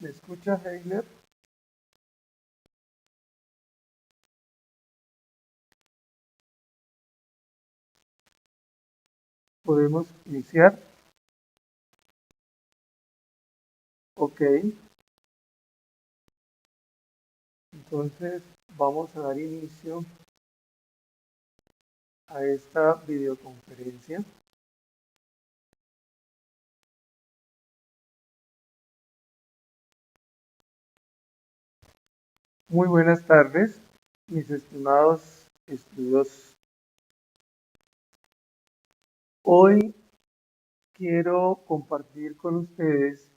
¿Me escucha, Heiler? ¿Podemos iniciar? Ok, entonces vamos a dar inicio a esta videoconferencia. Muy buenas tardes, mis estimados estudios. Hoy quiero compartir con ustedes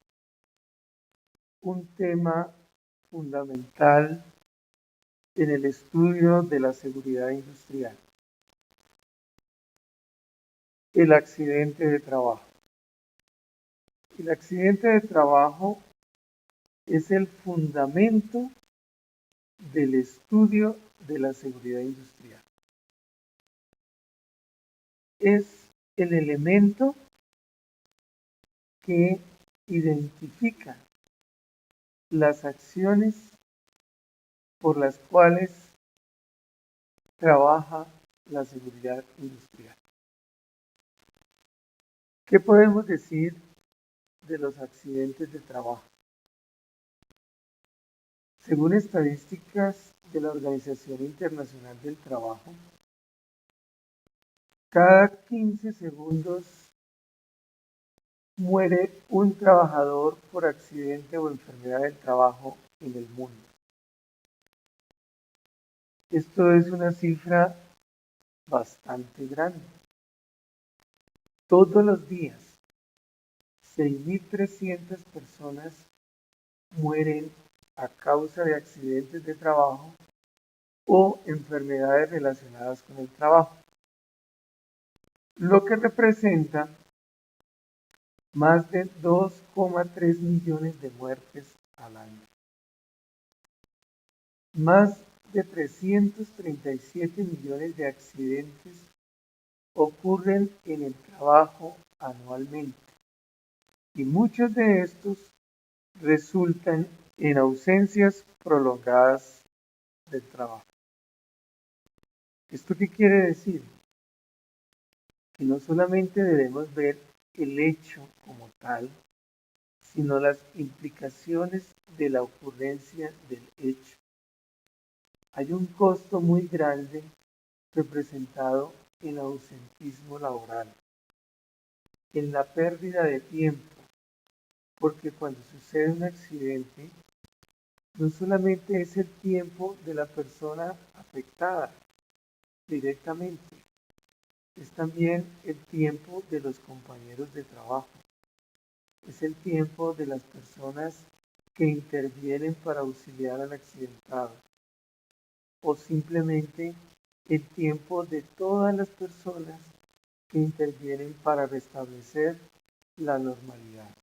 un tema fundamental en el estudio de la seguridad industrial: el accidente de trabajo. El accidente de trabajo es el fundamento del estudio de la seguridad industrial. Es el elemento que identifica las acciones por las cuales trabaja la seguridad industrial. ¿Qué podemos decir de los accidentes de trabajo? Según estadísticas de la Organización Internacional del Trabajo, cada 15 segundos muere un trabajador por accidente o enfermedad del trabajo en el mundo. Esto es una cifra bastante grande. Todos los días, 6.300 personas mueren a causa de accidentes de trabajo o enfermedades relacionadas con el trabajo, lo que representa más de 2,3 millones de muertes al año. Más de 337 millones de accidentes ocurren en el trabajo anualmente, y muchos de estos resultan en ausencias prolongadas del trabajo. ¿Esto qué quiere decir? Que no solamente debemos ver el hecho como tal, sino las implicaciones de la ocurrencia del hecho. Hay un costo muy grande representado en el ausentismo laboral, en la pérdida de tiempo, porque cuando sucede un accidente, no solamente es el tiempo de la persona afectada directamente, es también el tiempo de los compañeros de trabajo, es el tiempo de las personas que intervienen para auxiliar al accidentado, o simplemente el tiempo de todas las personas que intervienen para restablecer la normalidad.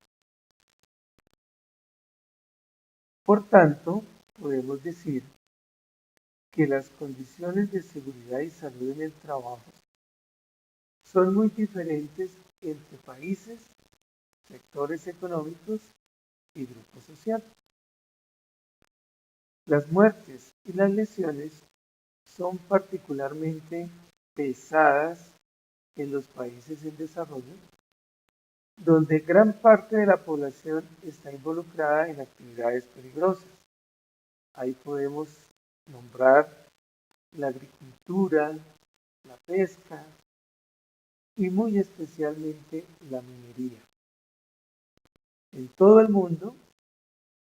Por tanto, podemos decir que las condiciones de seguridad y salud en el trabajo son muy diferentes entre países, sectores económicos y grupos sociales. Las muertes y las lesiones son particularmente pesadas en los países en desarrollo, donde gran parte de la población está involucrada en actividades peligrosas. Ahí podemos nombrar la agricultura, la pesca y muy especialmente la minería. En todo el mundo,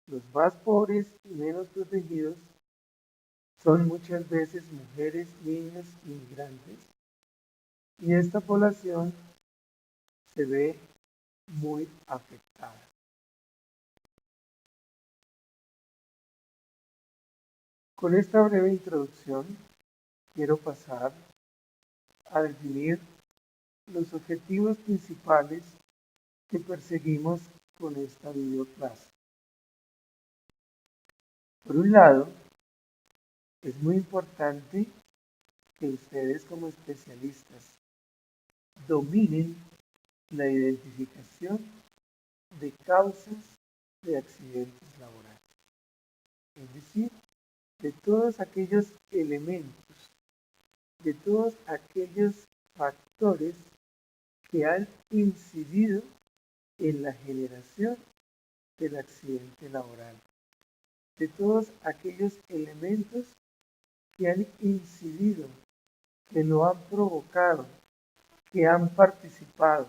los más pobres y menos protegidos son muchas veces mujeres, niños, inmigrantes, y esta población se ve muy afectada. Con esta breve introducción, quiero pasar a definir los objetivos principales que perseguimos con esta videoclase. Por un lado, es muy importante que ustedes como especialistas dominen la identificación de causas de accidentes laborales. Es decir, de todos aquellos elementos, de todos aquellos factores que han incidido en la generación del accidente laboral, de todos aquellos elementos que han incidido, que lo han provocado, que han participado,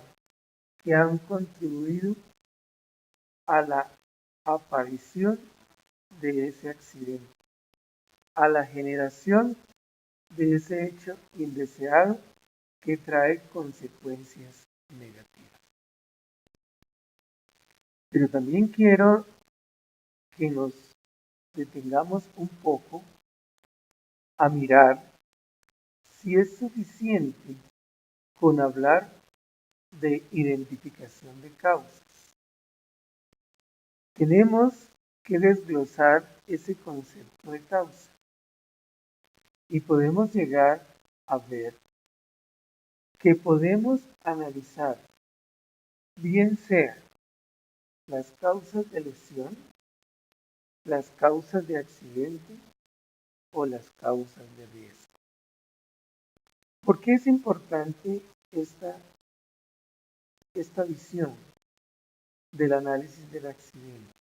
que han contribuido a la aparición de ese accidente, a la generación de ese hecho indeseado que trae consecuencias negativas. Pero también quiero que nos detengamos un poco a mirar si es suficiente con hablar de identificación de causas. Tenemos que desglosar ese concepto de causa y podemos llegar a ver que podemos analizar bien sea las causas de lesión, las causas de accidente o las causas de riesgo. ¿Por qué es importante esta visión del análisis del accidente?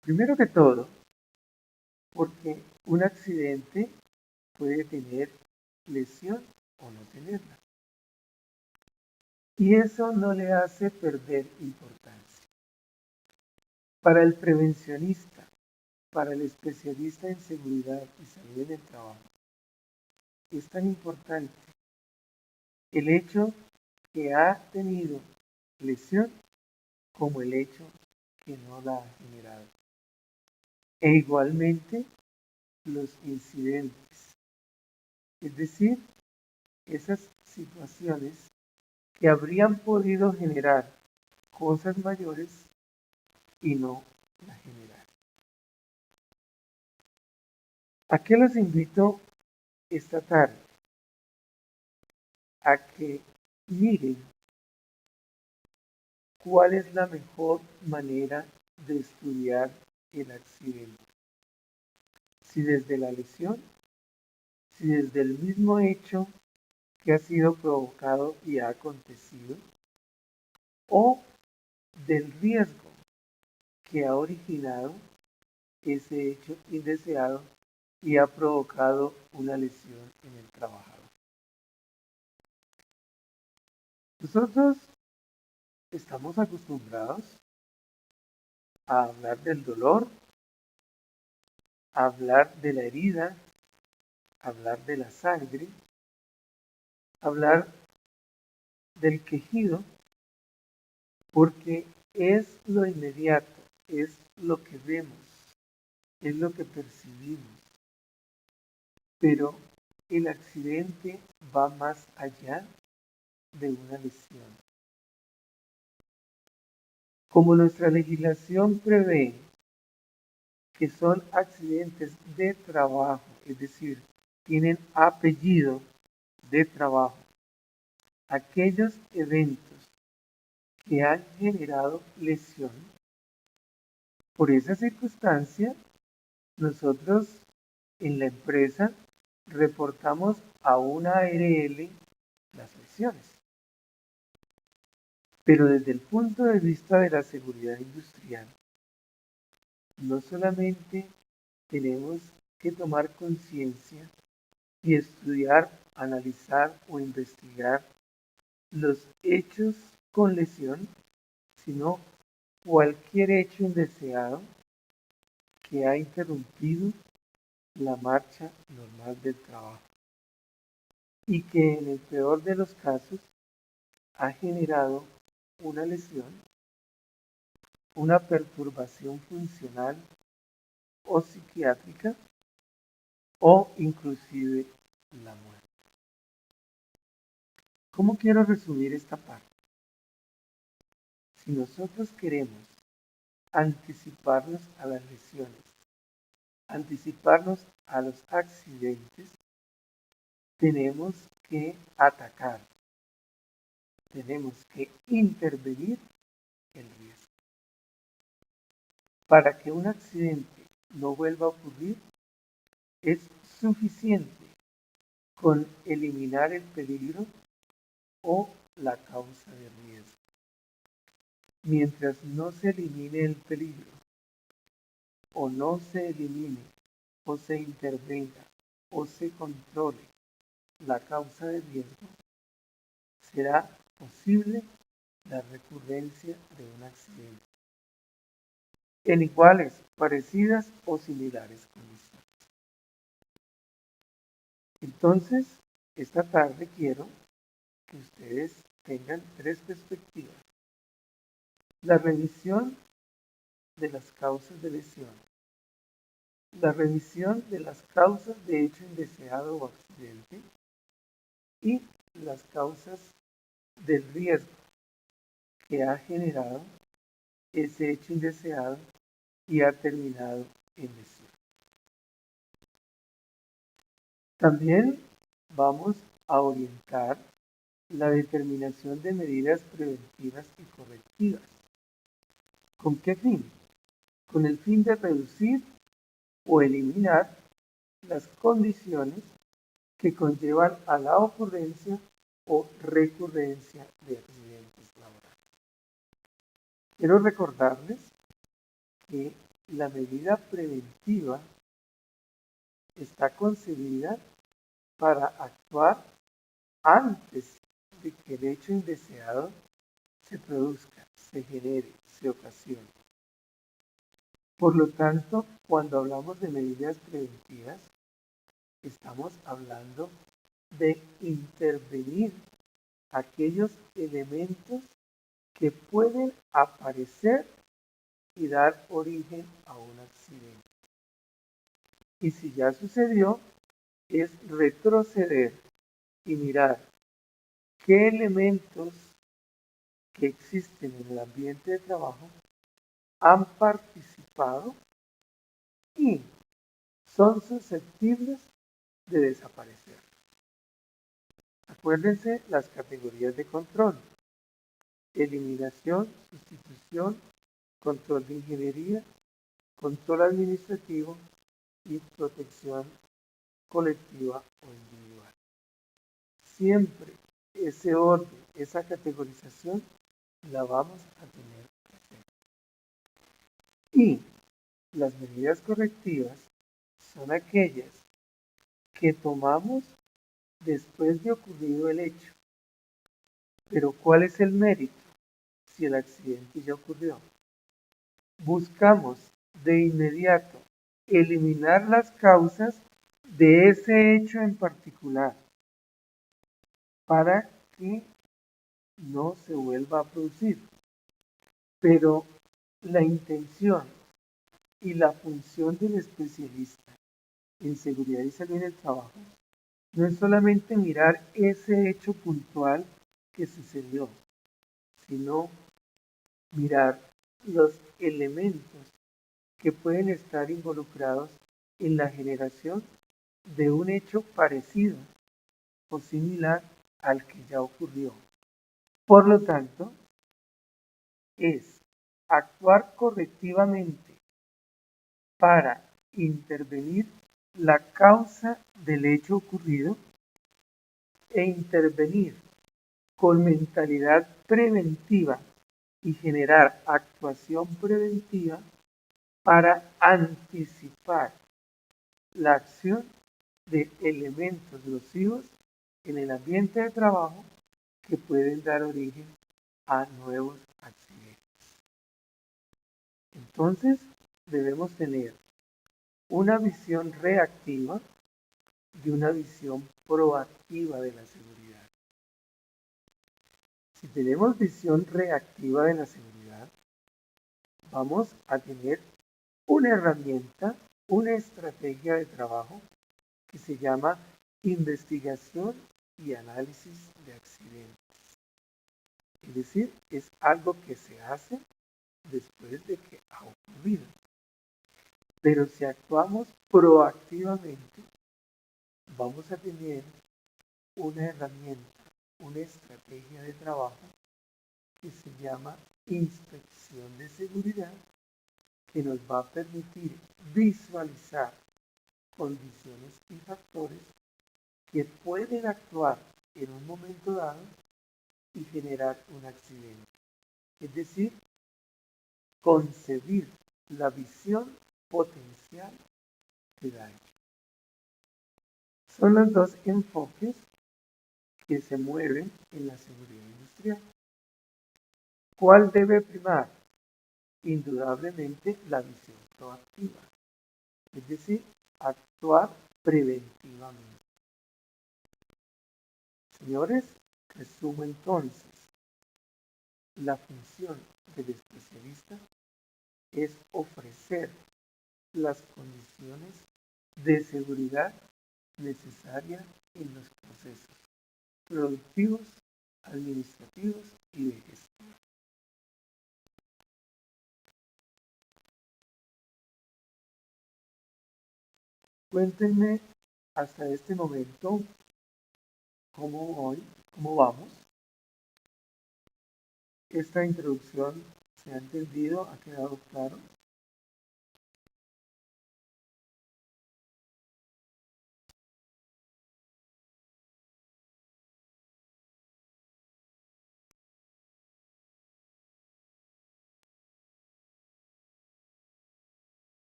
Primero que todo, porque un accidente puede tener lesión o no tenerla. Y eso no le hace perder importancia. Para el prevencionista, para el especialista en seguridad y salud en el trabajo, es tan importante el hecho que ha tenido lesión como el hecho que no la ha generado. E igualmente los incidentes, es decir, esas situaciones que habrían podido generar cosas mayores y no la generar. ¿A qué los invito esta tarde? A que miren cuál es la mejor manera de estudiar el accidente. Si desde la lesión, si desde el mismo hecho que ha sido provocado y ha acontecido, o del riesgo que ha originado ese hecho indeseado y ha provocado una lesión en el trabajador. Nosotros estamos acostumbrados a hablar del dolor, a hablar de la herida, a hablar de la sangre, a hablar del quejido, porque es lo inmediato, es lo que vemos, es lo que percibimos. Pero el accidente va más allá de una lesión. Como nuestra legislación prevé que son accidentes de trabajo, es decir, tienen apellido de trabajo, aquellos eventos que han generado lesión, por esa circunstancia, nosotros en la empresa reportamos a una ARL las lesiones. Pero desde el punto de vista de la seguridad industrial, no solamente tenemos que tomar conciencia y estudiar, analizar o investigar los hechos con lesión, sino cualquier hecho indeseado que ha interrumpido la marcha normal del trabajo y que en el peor de los casos ha generado una lesión, una perturbación funcional o psiquiátrica o inclusive la muerte. ¿Cómo quiero resumir esta parte? Si nosotros queremos anticiparnos a las lesiones, anticiparnos a los accidentes, tenemos que atacar, tenemos que intervenir el riesgo. Para que un accidente no vuelva a ocurrir, es suficiente con eliminar el peligro o la causa de riesgo. Mientras no se elimine el peligro, o no se elimine, o se intervenga, o se controle la causa de riesgo, será posible la recurrencia de un accidente en iguales, parecidas o similares condiciones. Entonces, esta tarde quiero que ustedes tengan tres perspectivas. La revisión de las causas de lesión, la revisión de las causas de hecho indeseado o accidente y las causas del riesgo que ha generado ese hecho indeseado y ha terminado en lesión. También vamos a orientar la determinación de medidas preventivas y correctivas. ¿Con qué fin? Con el fin de reducir o eliminar las condiciones que conllevan a la ocurrencia o recurrencia de accidentes laborales. Quiero recordarles que la medida preventiva está concebida para actuar antes de que el hecho indeseado se produzca, se genere, se ocasione. Por lo tanto, cuando hablamos de medidas preventivas, estamos hablando de intervenir aquellos elementos que pueden aparecer y dar origen a un accidente. Y si ya sucedió, es retroceder y mirar qué elementos que existen en el ambiente de trabajo han participado y son susceptibles de desaparecer. Acuérdense las categorías de control: eliminación, sustitución, control de ingeniería, control administrativo y protección colectiva o individual. Siempre ese orden, esa categorización la vamos a tener presente. Y las medidas correctivas son aquellas que tomamos después de ocurrido el hecho. Pero ¿cuál es el mérito si el accidente ya ocurrió? Buscamos de inmediato eliminar las causas de ese hecho en particular para que no se vuelva a producir. Pero la intención y la función del especialista en seguridad y salud en el trabajo no es solamente mirar ese hecho puntual que sucedió, sino mirar los elementos que pueden estar involucrados en la generación de un hecho parecido o similar al que ya ocurrió. Por lo tanto, es actuar correctivamente para intervenir la causa del hecho ocurrido e intervenir con mentalidad preventiva y generar actuación preventiva para anticipar la acción de elementos nocivos en el ambiente de trabajo que pueden dar origen a nuevos accidentes. Entonces, debemos tener una visión reactiva y una visión proactiva de la seguridad. Si tenemos visión reactiva de la seguridad, vamos a tener una herramienta, una estrategia de trabajo que se llama investigación y análisis de accidentes. Es decir, es algo que se hace después de que ha ocurrido. Pero si actuamos proactivamente, vamos a tener una herramienta, una estrategia de trabajo que se llama inspección de seguridad, que nos va a permitir visualizar condiciones y factores que pueden actuar en un momento dado y generar un accidente. Es decir, concebir la visión potencial de daño. Son los dos enfoques que se mueven en la seguridad industrial. ¿Cuál debe primar? Indudablemente la visión proactiva, es decir, actuar preventivamente. Señores, resumo entonces, la función del especialista es ofrecer las condiciones de seguridad necesarias en los procesos productivos, administrativos y de gestión. Cuéntenme hasta este momento cómo vamos. Esta introducción se ha entendido, ha quedado claro.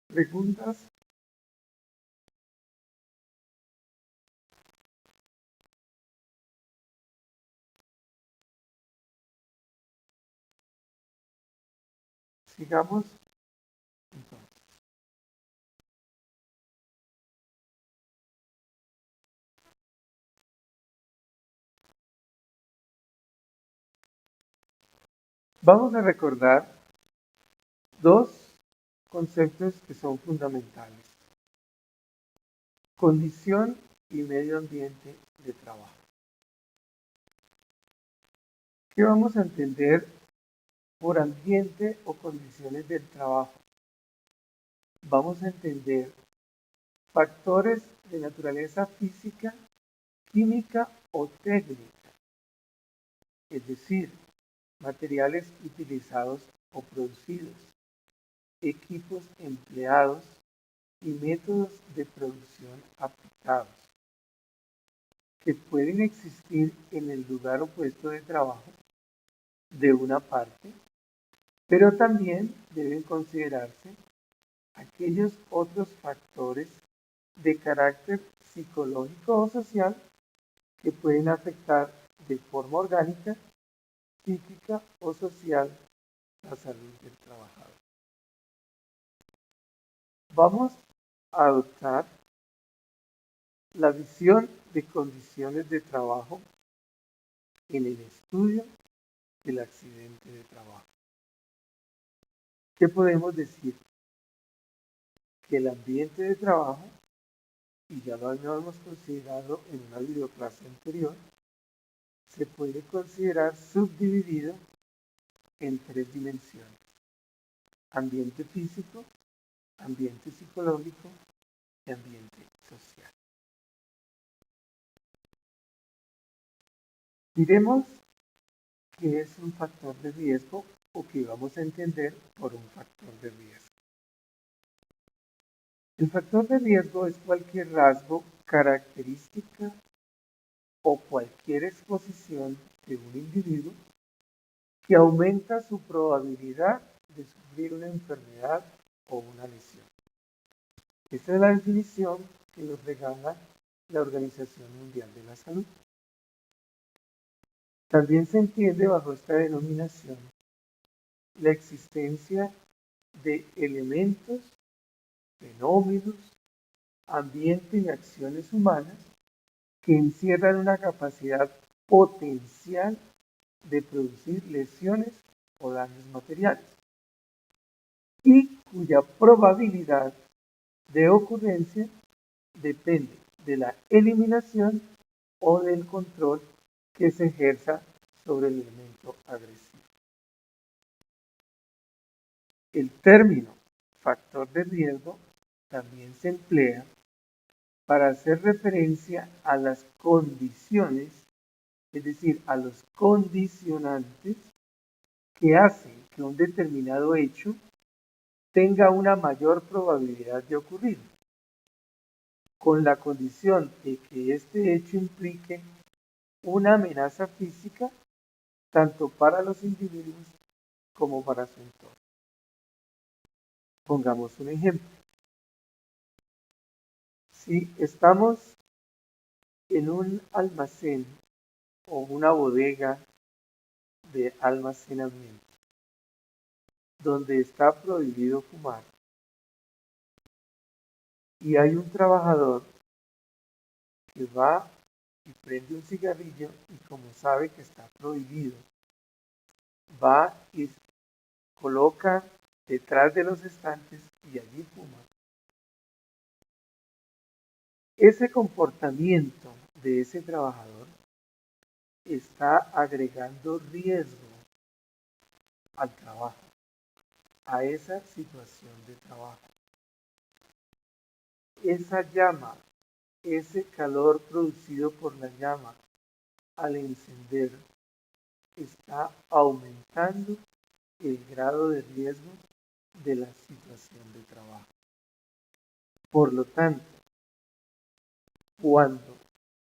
¿Preguntas? Sigamos entonces. Vamos a recordar dos conceptos que son fundamentales: condición y medio ambiente de trabajo. ¿Qué vamos a entender por ambiente o condiciones del trabajo? Vamos a entender factores de naturaleza física, química o técnica, es decir, materiales utilizados o producidos, equipos empleados y métodos de producción aplicados, que pueden existir en el lugar o puesto de trabajo de una parte, pero también deben considerarse aquellos otros factores de carácter psicológico o social que pueden afectar de forma orgánica, psíquica o social la salud del trabajador. Vamos a adoptar la visión de condiciones de trabajo en el estudio del accidente de trabajo. ¿Qué podemos decir? Que el ambiente de trabajo, y ya lo habíamos considerado en una videoclase anterior, se puede considerar subdividido en tres dimensiones: ambiente físico, ambiente psicológico y ambiente social. Diremos que es un factor de riesgo o que vamos a entender por un factor de riesgo. El factor de riesgo es cualquier rasgo, característica o cualquier exposición de un individuo que aumenta su probabilidad de sufrir una enfermedad o una lesión. Esta es la definición que nos regala la Organización Mundial de la Salud. También se entiende bajo esta denominación la existencia de elementos, fenómenos, ambiente y acciones humanas que encierran una capacidad potencial de producir lesiones o daños materiales y cuya probabilidad de ocurrencia depende de la eliminación o del control que se ejerza sobre el elemento agresivo. El término factor de riesgo también se emplea para hacer referencia a las condiciones, es decir, a los condicionantes que hacen que un determinado hecho tenga una mayor probabilidad de ocurrir, con la condición de que este hecho implique una amenaza física tanto para los individuos como para su entorno. Pongamos un ejemplo. Si estamos en un almacén o una bodega de almacenamiento donde está prohibido fumar y hay un trabajador que va y prende un cigarrillo y como sabe que está prohibido, va y coloca detrás de los estantes y allí fuma. Ese comportamiento de ese trabajador está agregando riesgo al trabajo, a esa situación de trabajo. Esa llama, ese calor producido por la llama al encender, está aumentando el grado de riesgo de la situación de trabajo. Por lo tanto, cuando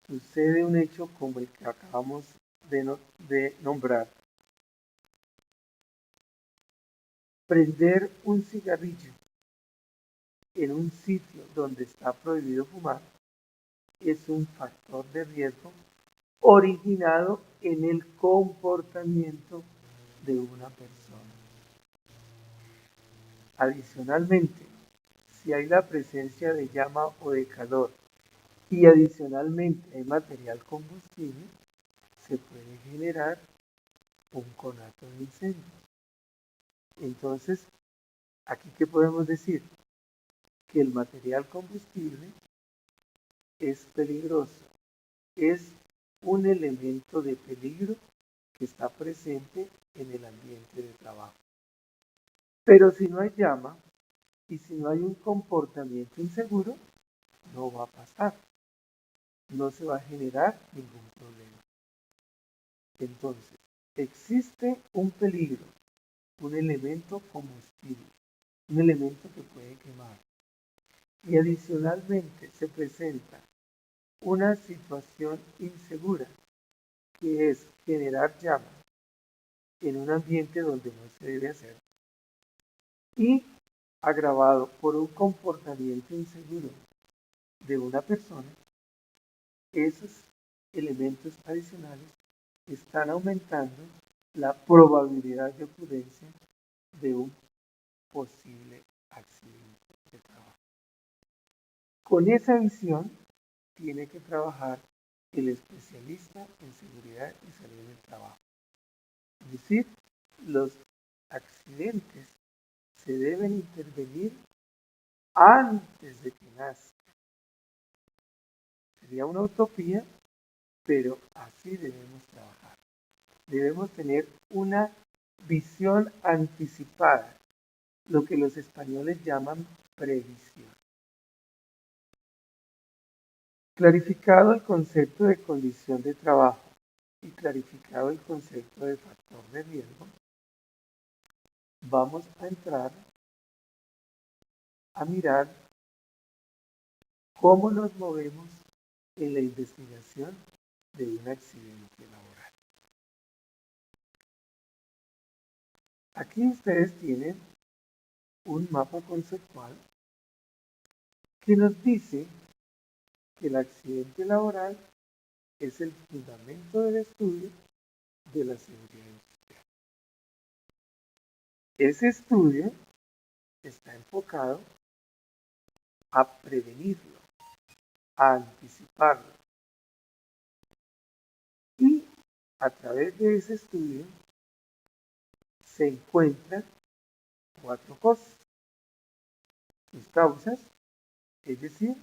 sucede un hecho como el que acabamos de nombrar, prender un cigarrillo en un sitio donde está prohibido fumar es un factor de riesgo originado en el comportamiento de una persona. Adicionalmente, si hay la presencia de llama o de calor y adicionalmente hay material combustible, se puede generar un conato de incendio. Entonces, aquí qué podemos decir? Que el material combustible es peligroso, es un elemento de peligro que está presente en el ambiente de trabajo. Pero si no hay llama y si no hay un comportamiento inseguro, no va a pasar, no se va a generar ningún problema. Entonces, existe un peligro, un elemento combustible, un elemento que puede quemar. Y adicionalmente se presenta una situación insegura, que es generar llama en un ambiente donde no se debe hacer, y agravado por un comportamiento inseguro de una persona, esos elementos adicionales están aumentando la probabilidad de ocurrencia de un posible accidente de trabajo. Con esa visión tiene que trabajar el especialista en seguridad y salud del trabajo. Es decir, los accidentes se deben intervenir antes de que nazca. Sería una utopía, pero así debemos trabajar. Debemos tener una visión anticipada, lo que los españoles llaman previsión. Clarificado el concepto de condición de trabajo y clarificado el concepto de factor de riesgo, vamos a entrar a mirar cómo nos movemos en la investigación de un accidente laboral. Aquí ustedes tienen un mapa conceptual que nos dice que el accidente laboral es el fundamento del estudio de la seguridad industrial. Ese estudio está enfocado a prevenirlo, a anticiparlo. Y a través de ese estudio se encuentran 4 cosas. Sus causas, es decir,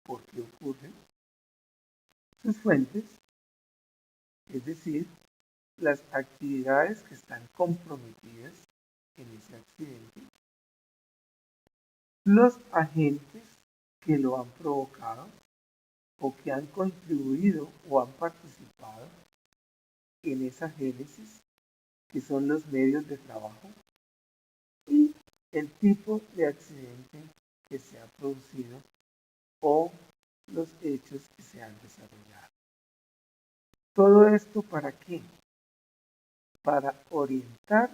por qué ocurren. Sus fuentes, es decir, las actividades que están comprometidas en ese accidente. los agentes que lo han provocado o que han contribuido o han participado en esa génesis, que son los medios de trabajo, y el tipo de accidente que se ha producido o los hechos que se han desarrollado. ¿Todo esto para qué? Para orientar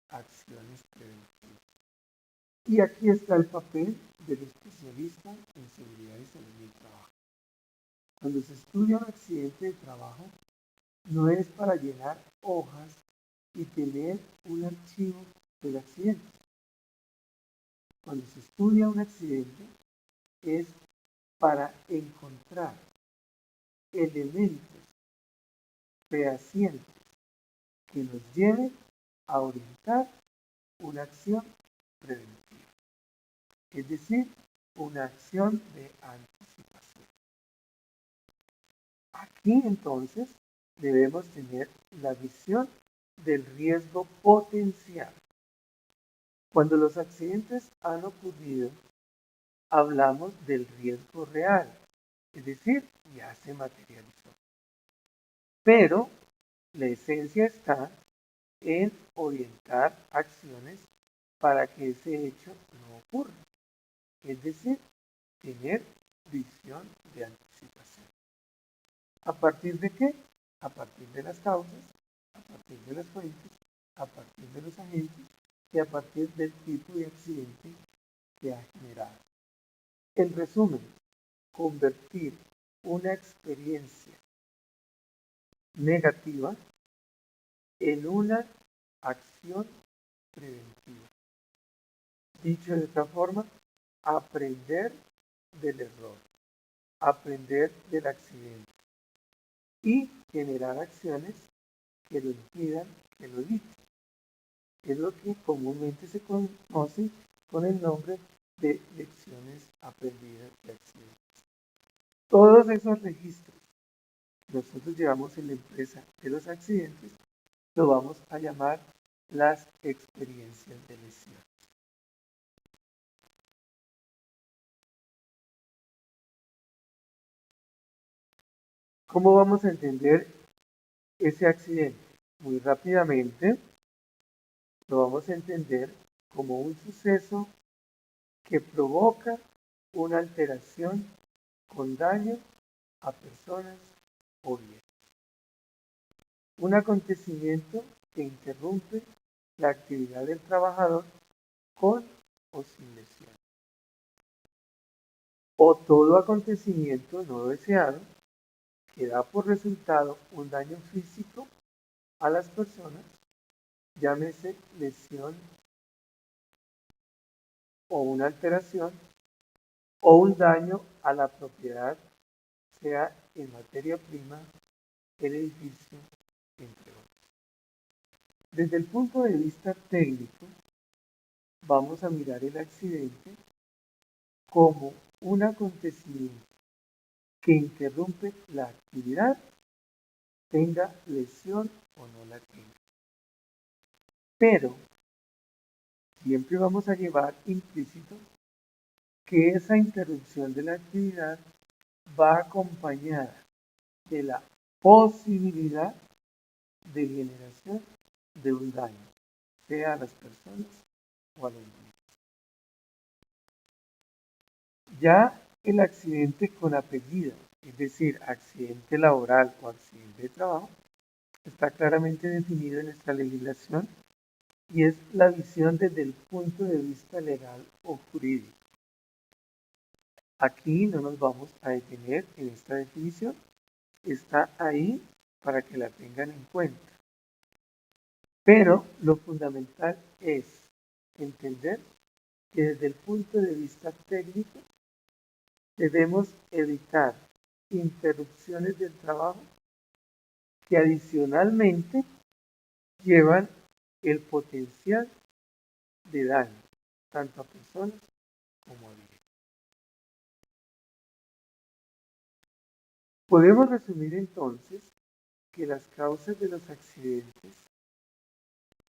acciones preventivas. Y aquí está el papel del especialista en seguridad y salud del trabajo. Cuando se estudia un accidente de trabajo, no es para llenar hojas y tener un archivo del accidente. Cuando se estudia un accidente es para encontrar elementos fehacientes que nos lleven a orientar una acción preventiva, es decir, una acción de anticipación. Aquí entonces debemos tener la visión del riesgo potencial. Cuando los accidentes han ocurrido, hablamos del riesgo real, es decir, ya se materializó. Pero la esencia está en orientar acciones para que ese hecho no ocurra, es decir, tener visión de anticipación. ¿A partir de qué? A partir de las causas, a partir de las fuentes, a partir de los agentes y a partir del tipo de accidente que ha generado. En resumen, convertir una experiencia negativa en una acción preventiva. Dicho de otra forma, aprender del error, aprender del accidente y generar acciones que lo impidan, que lo eviten. Es lo que comúnmente se conoce con el nombre de lecciones aprendidas de accidentes. Todos esos registros que nosotros llevamos en la empresa de los accidentes lo vamos a llamar las experiencias de lesión. ¿Cómo vamos a entender ese accidente? Muy rápidamente lo vamos a entender como un suceso que provoca una alteración con daño a personas o bienes. Un acontecimiento que interrumpe la actividad del trabajador con o sin lesión. O todo acontecimiento no deseado que da por resultado un daño físico a las personas, llámese lesión o una alteración, o un daño a la propiedad, sea en materia prima, el edificio, entre otros. Desde el punto de vista técnico, vamos a mirar el accidente como un acontecimiento que interrumpe la actividad, tenga lesión o no la tenga. Pero siempre vamos a llevar implícito que esa interrupción de la actividad va acompañada de la posibilidad de generación de un daño, sea a las personas o a los bienes. Ya el accidente con apellido, es decir, accidente laboral o accidente de trabajo, está claramente definido en nuestra legislación y es la visión desde el punto de vista legal o jurídico. Aquí no nos vamos a detener en esta definición, está ahí para que la tengan en cuenta. Pero lo fundamental es entender que desde el punto de vista técnico debemos evitar interrupciones del trabajo que adicionalmente llevan el potencial de daño tanto a personas como a bienes. Podemos resumir entonces que las causas de los accidentes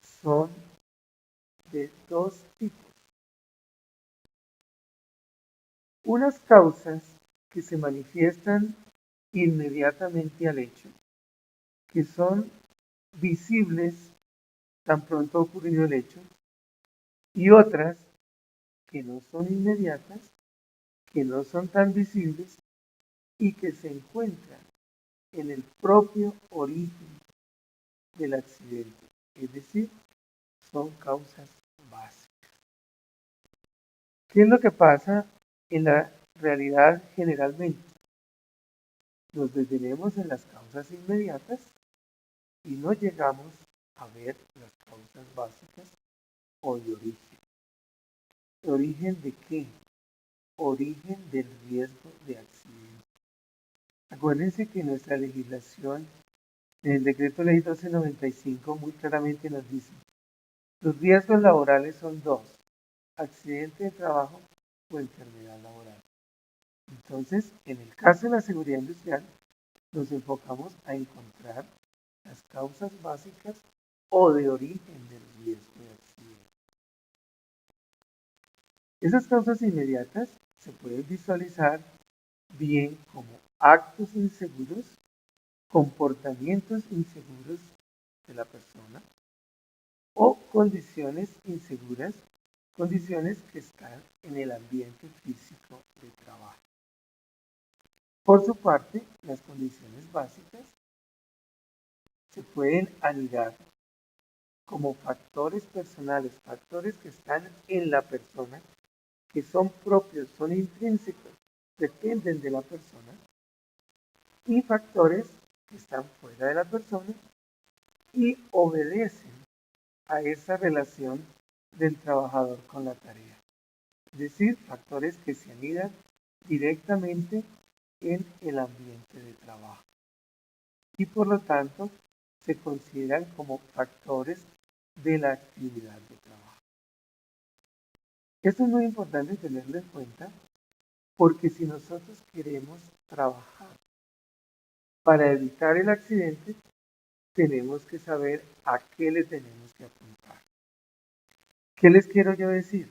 son de dos tipos. unas causas que se manifiestan inmediatamente al hecho, que son visibles tan pronto ha ocurrido el hecho, y otras que no son inmediatas, que no son tan visibles y que se encuentran en el propio origen del accidente, es decir, son causas básicas. ¿Qué es lo que pasa en la realidad generalmente? Nos detenemos en las causas inmediatas y no llegamos a ver las causas básicas o de origen. ¿Origen de qué? Origen del riesgo de accidente. Acuérdense que nuestra legislación, en el decreto ley 1295, muy claramente nos dice, los riesgos laborales son dos, accidente de trabajo o enfermedad laboral. Entonces, en el caso de la seguridad industrial, nos enfocamos a encontrar las causas básicas o de origen del riesgo de accidente. Esas causas inmediatas se pueden visualizar bien como actos inseguros, comportamientos inseguros de la persona o condiciones inseguras, condiciones que están en el ambiente físico de trabajo. Por su parte, las condiciones básicas se pueden anidar como factores personales, factores que están en la persona, que son propios, son intrínsecos, dependen de la persona, y factores que están fuera de la persona y obedecen a esa relación del trabajador con la tarea. Es decir, factores que se anidan directamente en el ambiente de trabajo y por lo tanto se consideran como factores de la actividad de trabajo. Esto es muy importante tenerlo en cuenta porque si nosotros queremos trabajar para evitar el accidente, tenemos que saber a qué le tenemos que apuntar. ¿Qué les quiero yo decir?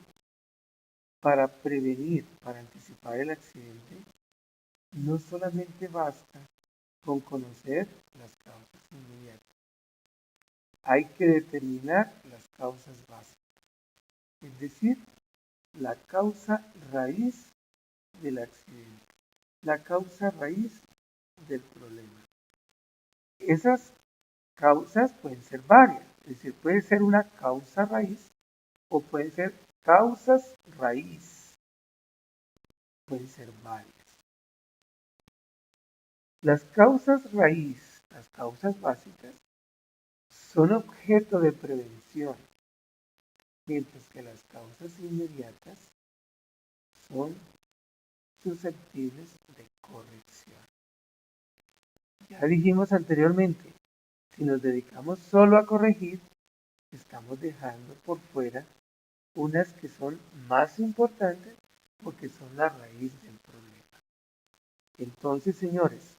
Para prevenir, para anticipar el accidente, no solamente basta con conocer las causas inmediatas. Hay que determinar las causas básicas, es decir, la causa raíz del accidente, la causa raíz del problema. Esas causas pueden ser varias, es decir, puede ser una causa raíz o pueden ser causas raíz, pueden ser varias. Las causas raíz, las causas básicas, son objeto de prevención, mientras que las causas inmediatas son susceptibles de corrección. Ya dijimos anteriormente, si nos dedicamos solo a corregir, estamos dejando por fuera unas que son más importantes porque son la raíz del problema. Entonces, señores,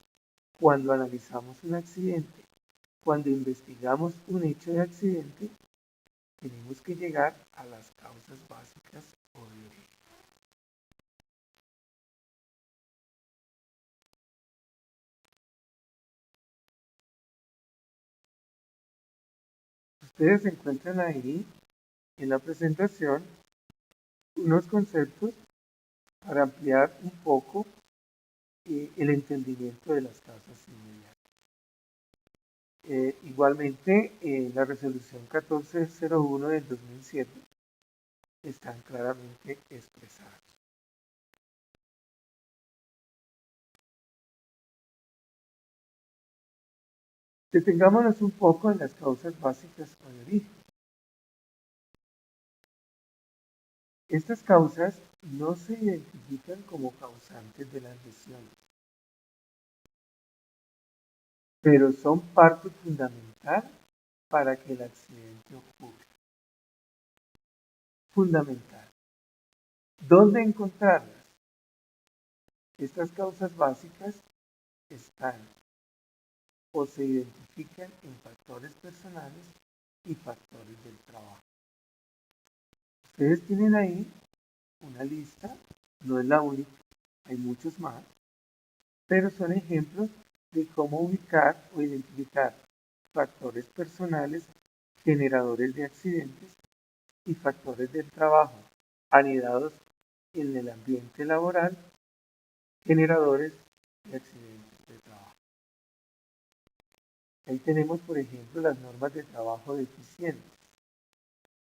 cuando analizamos un accidente, cuando investigamos un hecho de accidente, tenemos que llegar a las causas básicas o de origen. Ustedes encuentran ahí en la presentación unos conceptos para ampliar un poco el entendimiento de las causas inmediatas. Igualmente, la resolución 1401 del 2007 están claramente expresadas. Detengámonos un poco en las causas básicas o de origen. Estas causas no se identifican como causantes de las lesiones, pero son parte fundamental para que el accidente ocurra. Fundamental. ¿Dónde encontrarlas? Estas causas básicas están o se identifican en factores personales y factores del trabajo. Ustedes tienen ahí una lista, no es la única, hay muchos más, pero son ejemplos de cómo ubicar o identificar factores personales generadores de accidentes y factores del trabajo anidados en el ambiente laboral generadores de accidentes de trabajo. Ahí tenemos, por ejemplo, las normas de trabajo deficientes.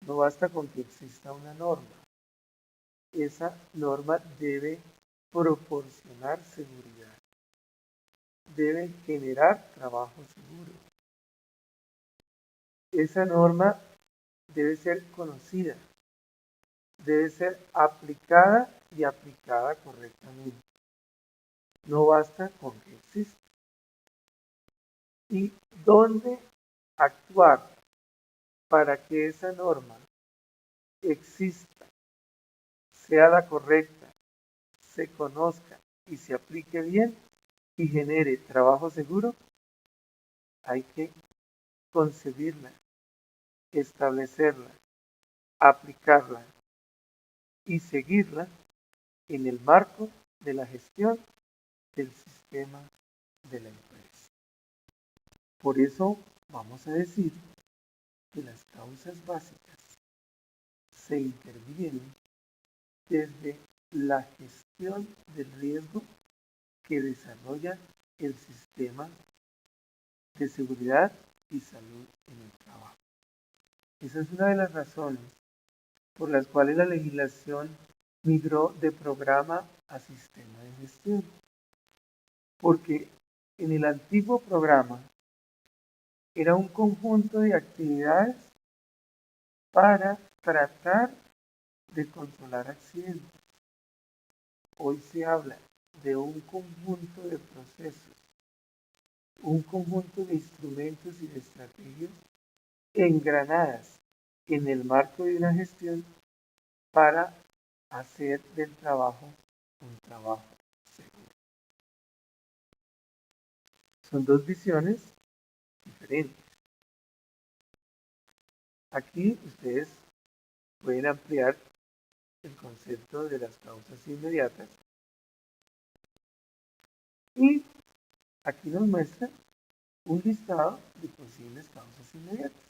No basta con que exista una norma. Esa norma debe proporcionar seguridad. Debe generar trabajo seguro. Esa norma debe ser conocida. Debe ser aplicada y aplicada correctamente. No basta con que exista. ¿Y dónde actuar para que esa norma exista, sea la correcta, se conozca y se aplique bien y genere trabajo seguro? Hay que concebirla, establecerla, aplicarla y seguirla en el marco de la gestión del sistema de la empresa. Por eso vamos a decir que las causas básicas se intervienen desde la gestión del riesgo que desarrolla el sistema de seguridad y salud en el trabajo. Esa es una de las razones por las cuales la legislación migró de programa a sistema de gestión. Porque en el antiguo programa era un conjunto de actividades para tratar de controlar accidentes. Hoy se habla de un conjunto de procesos, un conjunto de instrumentos y de estrategias engranadas en el marco de una gestión para hacer del trabajo un trabajo seguro. Son dos visiones diferentes. Aquí ustedes pueden ampliar el concepto de las causas inmediatas y aquí nos muestra un listado de posibles causas inmediatas.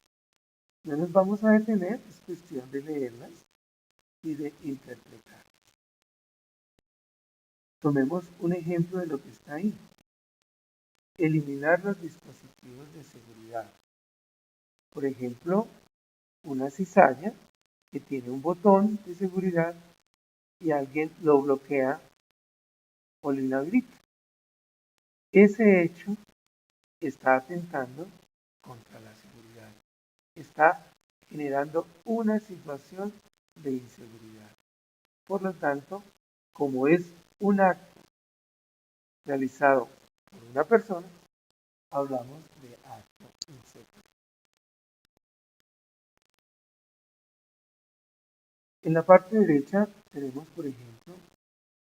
No nos vamos a detener, es cuestión de leerlas y de interpretar. Tomemos un ejemplo de lo que está ahí. Eliminar los dispositivos de seguridad. Por ejemplo, una cizalla que tiene un botón de seguridad y alguien lo bloquea o lo inhabilita. Ese hecho está atentando contra la seguridad. Está generando una situación de inseguridad. Por lo tanto, como es un acto realizado por una persona, hablamos de acto inseguro. En la parte derecha tenemos, por ejemplo,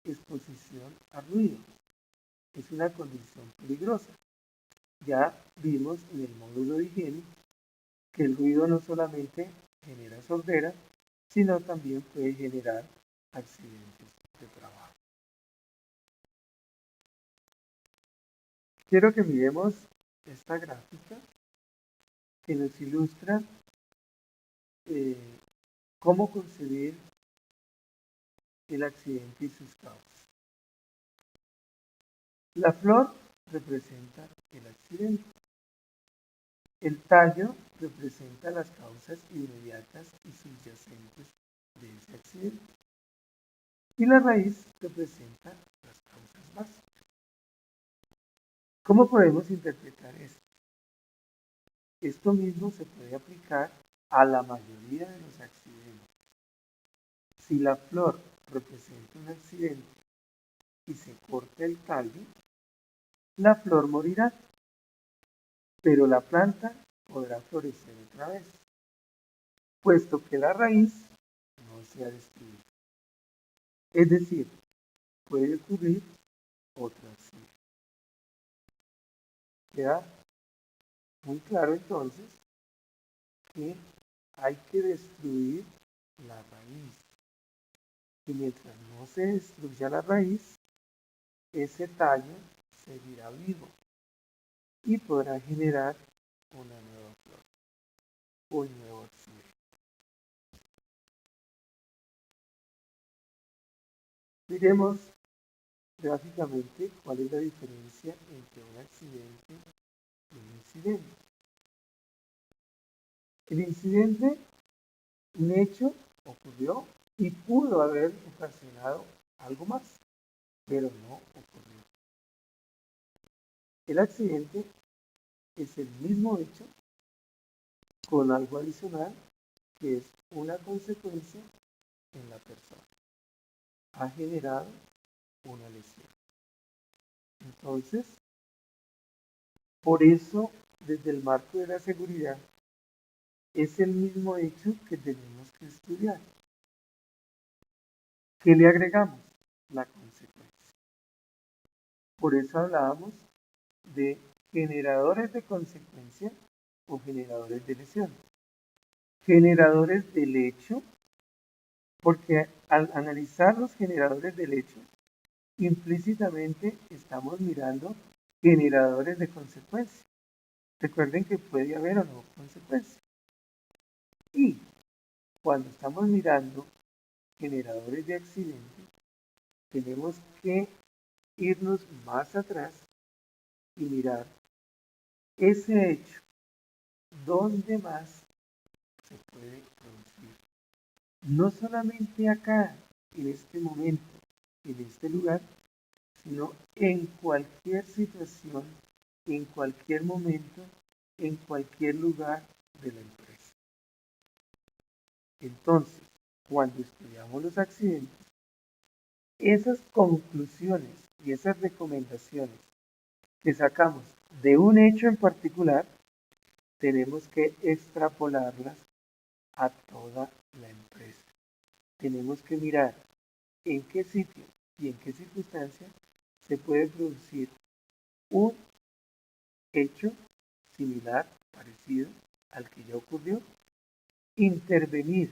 exposición a ruido. Es una condición peligrosa. Ya vimos en el módulo de higiene que el ruido no solamente genera sordera, sino también puede generar accidentes de trabajo. Quiero que miremos esta gráfica que nos ilustra cómo concebir el accidente y sus causas. La flor representa el accidente. El tallo representa las causas inmediatas y subyacentes de ese accidente. Y la raíz representa las causas básicas. ¿Cómo podemos interpretar esto? Esto mismo se puede aplicar a la mayoría de los accidentes. Si la flor representa un accidente y se corta el tallo, la flor morirá, pero la planta podrá florecer otra vez, puesto que la raíz no se ha destruido. Es decir, puede ocurrir otra accidente. Queda muy claro entonces que hay que destruir la raíz. Y mientras no se destruya la raíz, ese tallo seguirá vivo y podrá generar una nueva flor, un nuevo accidente. Miremos gráficamente cuál es la diferencia entre un accidente y un incidente. El incidente, un hecho, ocurrió y pudo haber ocasionado algo más, pero no ocurrió. El accidente es el mismo hecho con algo adicional que es una consecuencia en la persona. Ha generado una lesión. Entonces, por eso, desde el marco de la seguridad, es el mismo hecho que tenemos que estudiar. ¿Qué le agregamos? La consecuencia. Por eso hablábamos de generadores de consecuencia o generadores de lesión. Generadores del hecho, porque al analizar los generadores del hecho, implícitamente estamos mirando generadores de consecuencia. Recuerden que puede haber o no consecuencia. Y cuando estamos mirando generadores de accidentes, tenemos que irnos más atrás y mirar ese hecho, ¿dónde más se puede producir? No solamente acá, en este momento, en este lugar, sino en cualquier situación, en cualquier momento, en cualquier lugar de la empresa. Entonces, cuando estudiamos los accidentes, esas conclusiones y esas recomendaciones que sacamos de un hecho en particular, tenemos que extrapolarlas a toda la empresa. Tenemos que mirar en qué sitio y en qué circunstancia se puede producir un hecho similar, parecido al que ya ocurrió, intervenir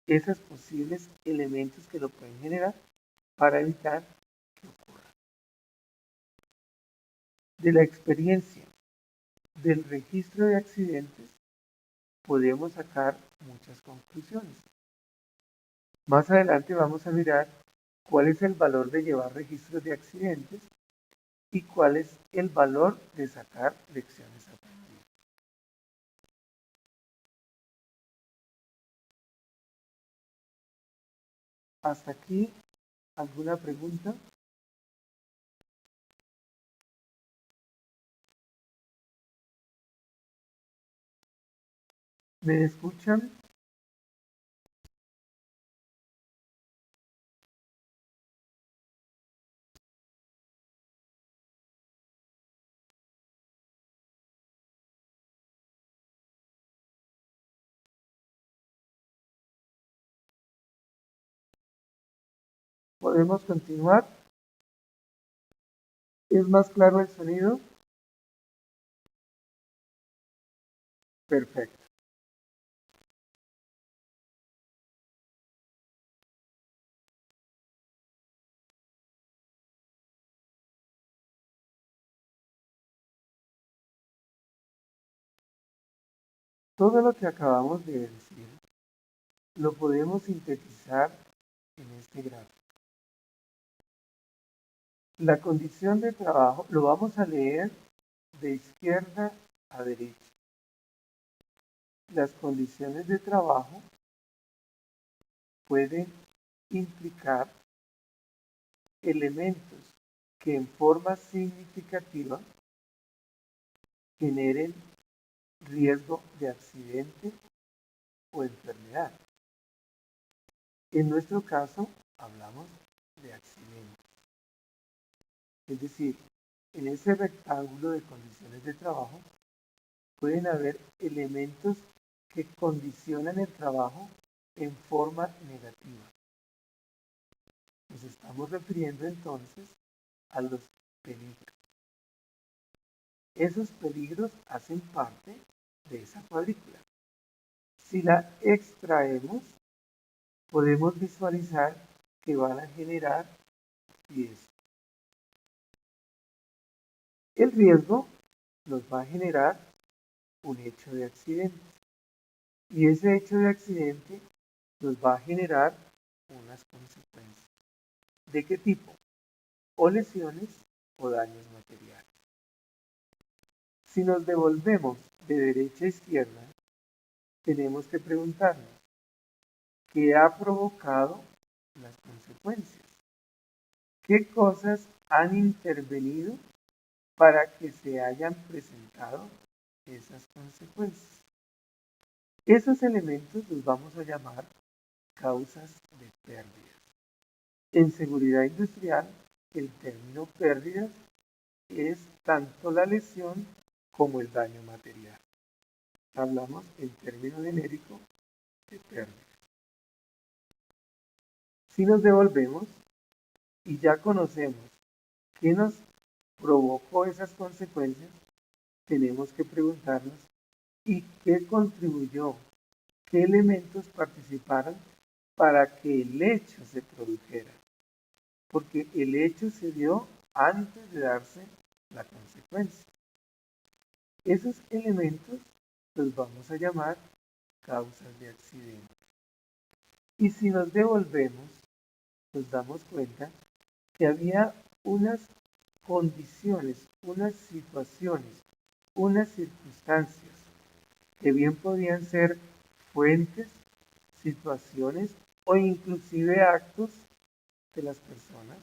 esos posibles elementos que lo pueden generar para evitar que ocurra. De la experiencia del registro de accidentes podemos sacar muchas conclusiones. Más adelante vamos a mirar cuál es el valor de llevar registros de accidentes y cuál es el valor de sacar lecciones aprendidas. Hasta aquí, ¿alguna pregunta? ¿Me escuchan? ¿Podemos continuar? ¿Es más claro el sonido? Perfecto. Todo lo que acabamos de decir lo podemos sintetizar en este gráfico. La condición de trabajo lo vamos a leer de izquierda a derecha. Las condiciones de trabajo pueden implicar elementos que en forma significativa generen riesgo de accidente o enfermedad. En nuestro caso, hablamos de accidentes. Es decir, en ese rectángulo de condiciones de trabajo pueden haber elementos que condicionan el trabajo en forma negativa. Nos estamos refiriendo entonces a los peligros. Esos peligros hacen parte de esa cuadrícula. Si la extraemos, podemos visualizar que van a generar riesgo. El riesgo nos va a generar un hecho de accidente y ese hecho de accidente nos va a generar unas consecuencias. ¿De qué tipo? O lesiones o daños materiales. Si nos devolvemos de derecha a izquierda, tenemos que preguntarnos, ¿qué ha provocado las consecuencias? ¿Qué cosas han intervenido para que se hayan presentado esas consecuencias? Esos elementos los vamos a llamar causas de pérdidas. En seguridad industrial, el término pérdidas es tanto la lesión como el daño material. Hablamos en término genérico de pérdidas. Si nos devolvemos y ya conocemos qué nos provocó esas consecuencias, tenemos que preguntarnos ¿y qué contribuyó? ¿Qué elementos participaron para que el hecho se produjera? Porque el hecho se dio antes de darse la consecuencia. Esos elementos los vamos a llamar causas de accidente. Y si nos devolvemos, nos damos cuenta que había unas condiciones, unas situaciones, unas circunstancias que bien podían ser fuentes, situaciones o inclusive actos de las personas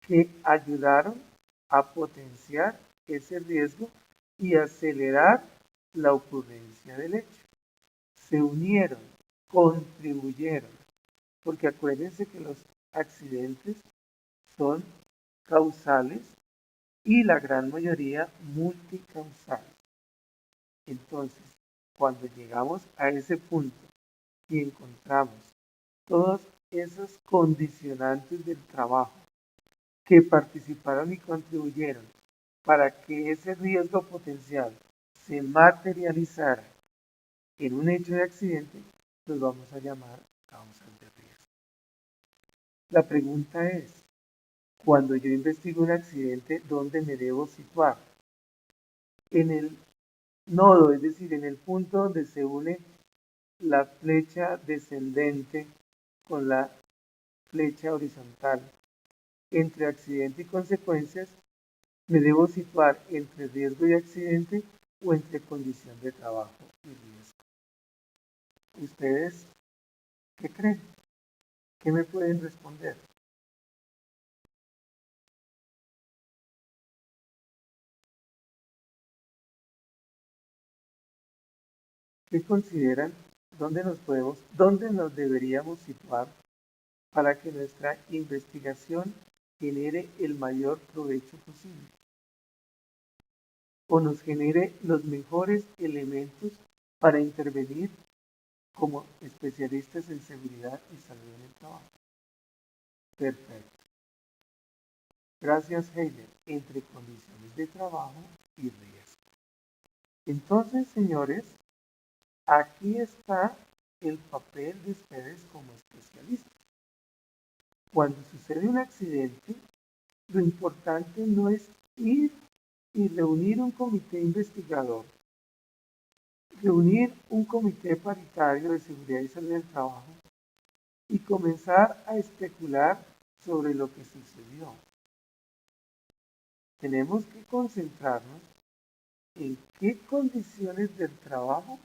que ayudaron a potenciar ese riesgo y acelerar la ocurrencia del hecho. Se unieron, contribuyeron, porque acuérdense que los accidentes son causales y la gran mayoría multicausales. Entonces, cuando llegamos a ese punto y encontramos todos esos condicionantes del trabajo que participaron y contribuyeron para que ese riesgo potencial se materializara en un hecho de accidente, los vamos a llamar causas de riesgo. La pregunta es, cuando yo investigo un accidente, ¿dónde me debo situar? En el nodo, es decir, en el punto donde se une la flecha descendente con la flecha horizontal. Entre accidente y consecuencias, me debo situar entre riesgo y accidente o entre condición de trabajo y riesgo. ¿Ustedes qué creen? ¿Qué me pueden responder? ¿Qué consideran? ¿Dónde nos deberíamos situar para que nuestra investigación genere el mayor provecho posible? O nos genere los mejores elementos para intervenir como especialistas en seguridad y salud en el trabajo. Perfecto. Gracias, Heiler. Entre condiciones de trabajo y riesgo. Entonces, señores, aquí está el papel de ustedes como especialistas. Cuando sucede un accidente, lo importante no es ir y reunir un comité investigador, reunir un comité paritario de seguridad y salud del trabajo y comenzar a especular sobre lo que sucedió. Tenemos que concentrarnos en qué condiciones del trabajo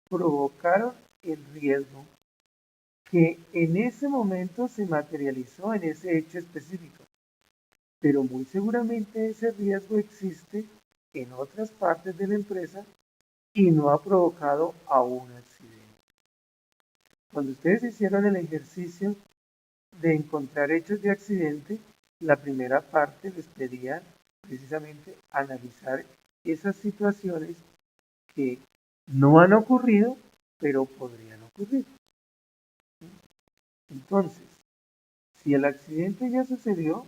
provocaron el riesgo que en ese momento se materializó en ese hecho específico. Pero muy seguramente ese riesgo existe en otras partes de la empresa y no ha provocado aún accidente. Cuando ustedes hicieron el ejercicio de encontrar hechos de accidente, la primera parte les pedía precisamente analizar esas situaciones que no han ocurrido, pero podrían ocurrir. Entonces, si el accidente ya sucedió,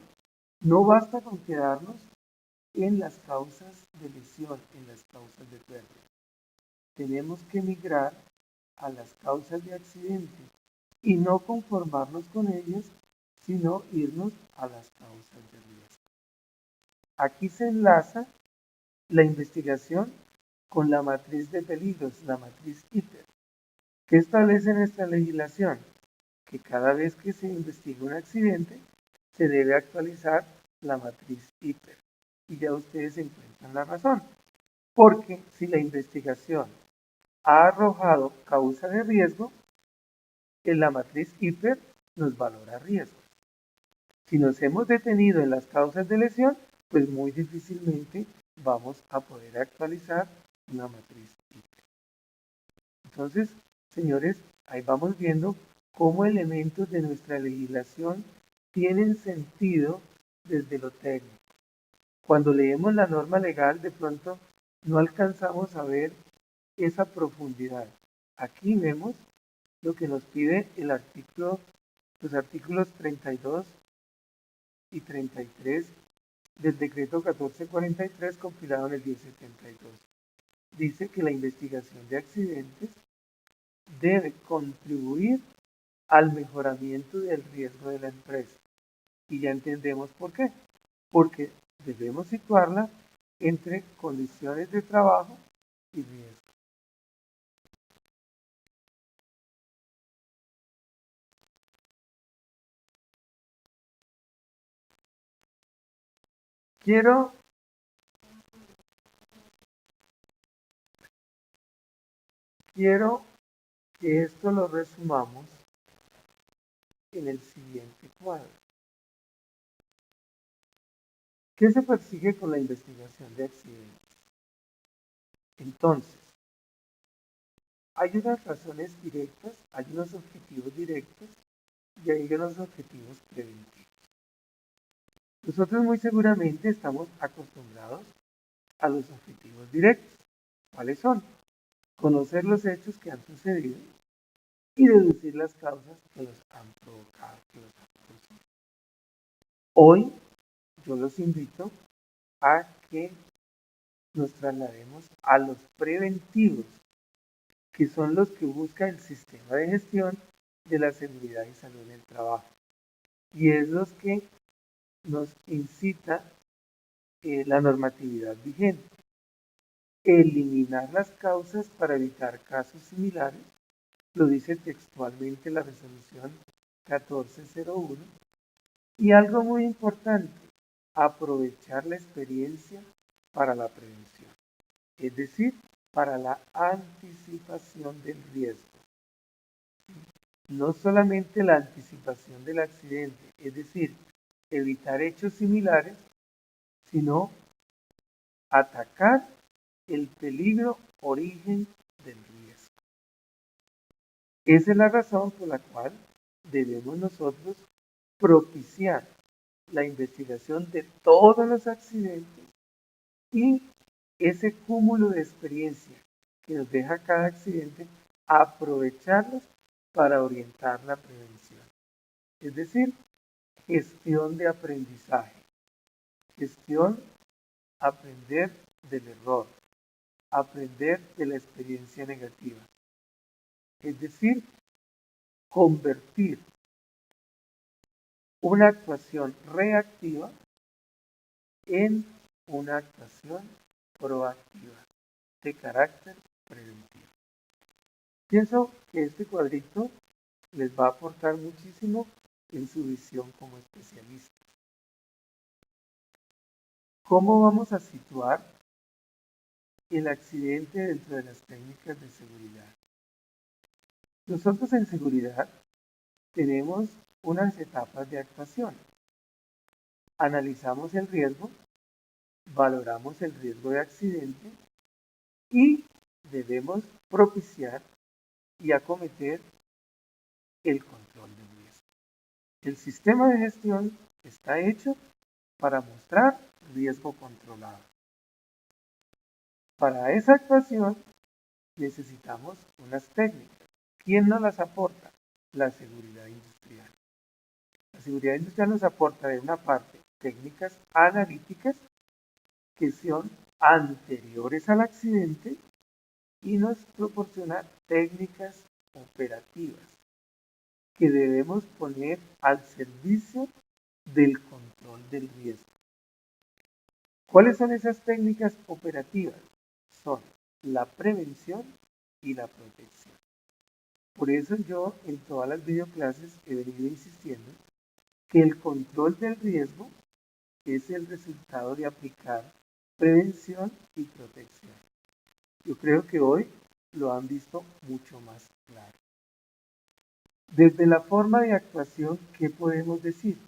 no basta con quedarnos en las causas de lesión, en las causas de pérdida. Tenemos que migrar a las causas de accidente y no conformarnos con ellas, sino irnos a las causas de riesgo. Aquí se enlaza la investigación con la matriz de peligros, la matriz ITER. ¿Qué establece nuestra legislación? Que cada vez que se investiga un accidente, se debe actualizar la matriz ITER. Y ya ustedes encuentran la razón. Porque si la investigación ha arrojado causa de riesgo, en la matriz ITER nos valora riesgo. Si nos hemos detenido en las causas de lesión, pues muy difícilmente vamos a poder actualizar una matriz ITER. Entonces, señores, ahí vamos viendo cómo elementos de nuestra legislación tienen sentido desde lo técnico. Cuando leemos la norma legal, de pronto no alcanzamos a ver esa profundidad. Aquí vemos lo que nos pide los artículos 32 y 33 del decreto 1443 compilado en el 1072. Dice que la investigación de accidentes debe contribuir al mejoramiento del riesgo de la empresa. Y ya entendemos por qué. Porque debemos situarla entre condiciones de trabajo y riesgo. Quiero que esto lo resumamos en el siguiente cuadro. ¿Qué se persigue con la investigación de accidentes? Entonces, hay unas razones directas, hay unos objetivos directos y hay unos objetivos preventivos. Nosotros muy seguramente estamos acostumbrados a los objetivos directos. ¿Cuáles son? Conocer los hechos que han sucedido y deducir las causas que los han provocado, que los han producido. Hoy yo los invito a que nos traslademos a los preventivos, que son los que busca el sistema de gestión de la seguridad y salud en el trabajo. Y es los que nos incita la normatividad vigente. Eliminar las causas para evitar casos similares, lo dice textualmente la resolución 1401. Y algo muy importante, aprovechar la experiencia para la prevención, es decir, para la anticipación del riesgo. No solamente la anticipación del accidente, es decir, evitar hechos similares, sino atacar el peligro origen del riesgo. Esa es la razón por la cual debemos nosotros propiciar la investigación de todos los accidentes y ese cúmulo de experiencia que nos deja cada accidente, aprovecharlos para orientar la prevención. Es decir, gestión de aprendizaje, aprender del error, aprender de la experiencia negativa. Es decir, convertir una actuación reactiva en una actuación proactiva de carácter preventivo. Pienso que este cuadrito les va a aportar muchísimo en su visión como especialistas. ¿Cómo vamos a situar el accidente dentro de las técnicas de seguridad? Nosotros en seguridad tenemos unas etapas de actuación. Analizamos el riesgo, valoramos el riesgo de accidente y debemos propiciar y acometer el control del riesgo. El sistema de gestión está hecho para mostrar riesgo controlado. Para esa actuación necesitamos unas técnicas. ¿Quién nos las aporta? La seguridad industrial. La seguridad industrial nos aporta de una parte técnicas analíticas que son anteriores al accidente y nos proporciona técnicas operativas que debemos poner al servicio del control del riesgo. ¿Cuáles son esas técnicas operativas? Son la prevención y la protección. Por eso yo en todas las videoclases he venido insistiendo que el control del riesgo es el resultado de aplicar prevención y protección. Yo creo que hoy lo han visto mucho más claro. Desde la forma de actuación, ¿qué podemos decir?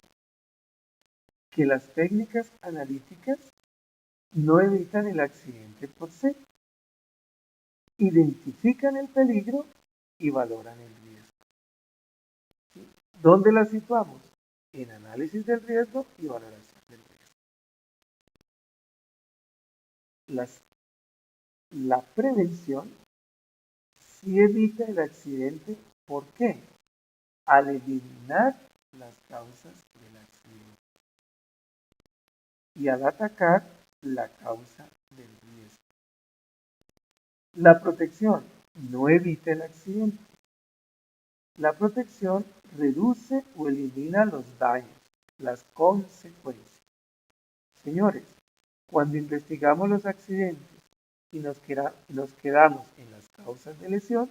Que las técnicas analíticas no evitan el accidente por sí, identifican el peligro y valoran el riesgo. ¿Dónde las situamos? En análisis del riesgo y valoración del riesgo. La prevención sí evita el accidente. ¿Por qué? Al eliminar las causas del accidente y al atacar la causa del riesgo. La protección no evita el accidente. La protección reduce o elimina los daños, las consecuencias. Señores, cuando investigamos los accidentes y nos quedamos en las causas de lesión,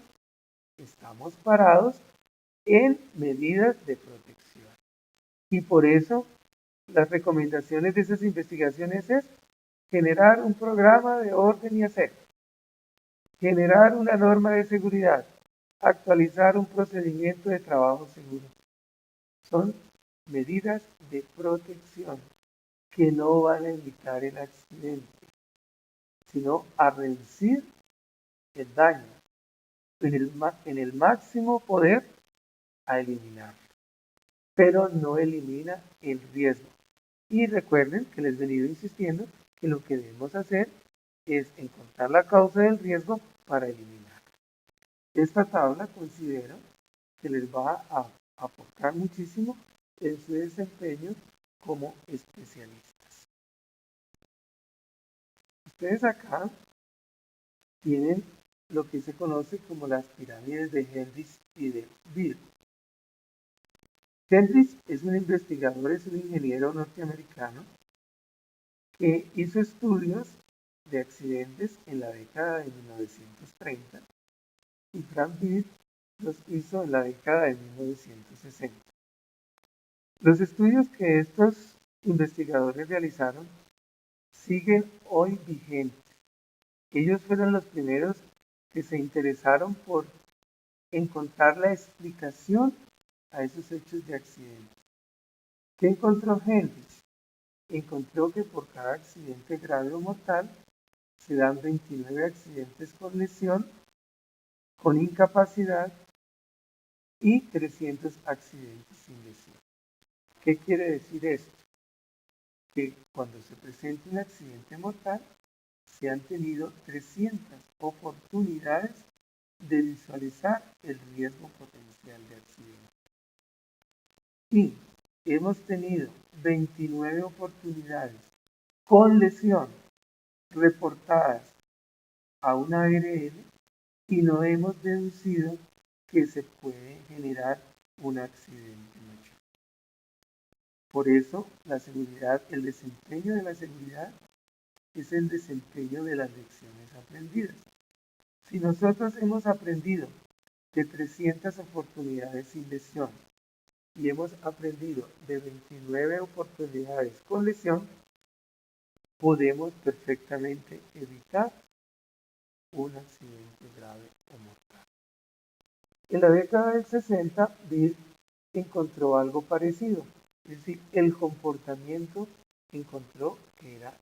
estamos parados en medidas de protección. Y por eso las recomendaciones de esas investigaciones es generar un programa de orden y aseo, generar una norma de seguridad, actualizar un procedimiento de trabajo seguro. Son medidas de protección que no van a evitar el accidente, sino a reducir el daño, en el máximo poder a eliminar, pero no elimina el riesgo. Y recuerden que les he venido insistiendo que lo que debemos hacer es encontrar la causa del riesgo para eliminar. Esta tabla considero que les va a aportar muchísimo en su desempeño como especialistas. Ustedes acá tienen lo que se conoce como las pirámides de Hendrix y de Bill. Hendrix es un investigador, es un ingeniero norteamericano que hizo estudios de accidentes en la década de 1930 y Frank Bill los hizo en la década de 1960. Los estudios que estos investigadores realizaron siguen hoy vigentes. Ellos fueron los primeros que se interesaron por encontrar la explicación a esos hechos de accidentes. ¿Qué encontró Hendrix? Encontró que por cada accidente grave o mortal se dan 29 accidentes con lesión, con incapacidad y 300 accidentes sin lesión. ¿Qué quiere decir esto? Que cuando se presenta un accidente mortal, se han tenido 300 oportunidades de visualizar el riesgo potencial de accidente. Y hemos tenido 29 oportunidades con lesión reportadas a una ARL y no hemos deducido que se puede generar un accidente mayor. Por eso la seguridad, el desempeño de la seguridad es el desempeño de las lecciones aprendidas. Si nosotros hemos aprendido de 300 oportunidades sin lesión y hemos aprendido de 29 oportunidades con lesión, podemos perfectamente evitar un accidente grave o mortal. En la década del 60, Bill encontró algo parecido, es decir, el comportamiento encontró que era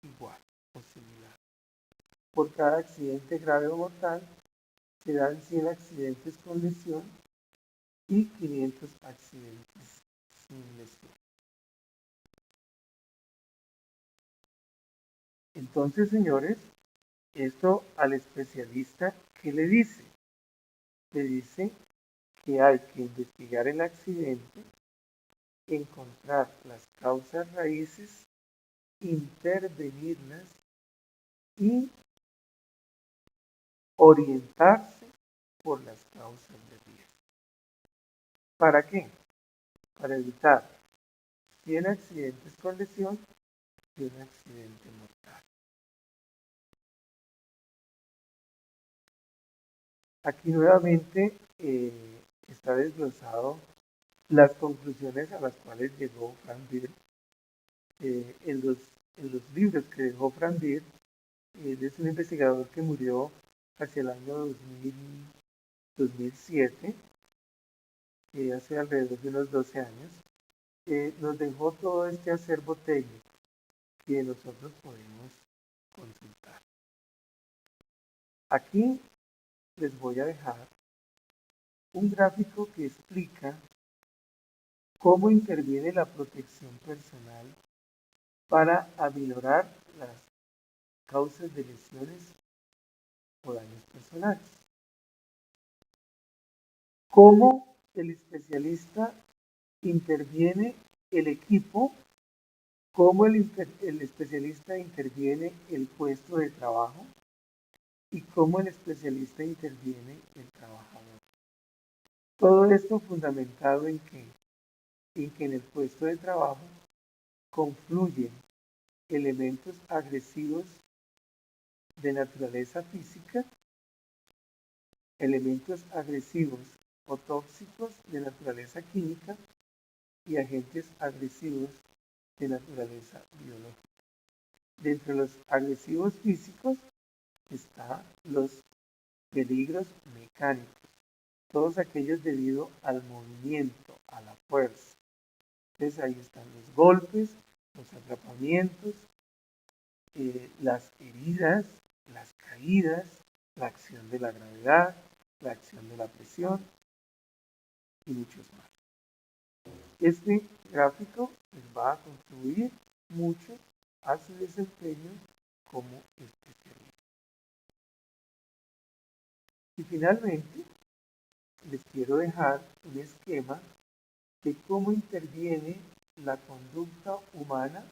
igual o similar. Por cada accidente grave o mortal, se dan 100 accidentes con lesión y 500 accidentes sin lesión. Entonces, señores, esto al especialista, ¿qué le dice? Le dice que hay que investigar el accidente, encontrar las causas raíces, intervenirlas y orientarse por las causas de riesgo. ¿Para qué? Para evitar 100 accidentes con lesión de un accidente mortal. Aquí nuevamente está desglosado las conclusiones a las cuales llegó Frank Beer en los libros que dejó Frank Beer. Él es un investigador que murió hacia el año 2007, hace alrededor de unos 12 años. Nos dejó todo este acervo técnico que nosotros podemos consultar. Aquí les voy a dejar un gráfico que explica cómo interviene la protección personal para aminorar las causas de lesiones o daños personales. Cómo el especialista interviene el equipo, cómo el especialista interviene el puesto de trabajo y cómo el especialista interviene el trabajador. Todo esto fundamentado en que en el puesto de trabajo confluyen elementos agresivos de naturaleza física, elementos agresivos o tóxicos de naturaleza química y agentes agresivos de naturaleza biológica. Dentro de los agresivos físicos están los peligros mecánicos, todos aquellos debido al movimiento, a la fuerza. Entonces ahí están los golpes, los atrapamientos, las heridas, las caídas, la acción de la gravedad, la acción de la presión y muchos más. Este gráfico les va a contribuir mucho a su desempeño como especialista. Y finalmente, les quiero dejar un esquema de cómo interviene la conducta humana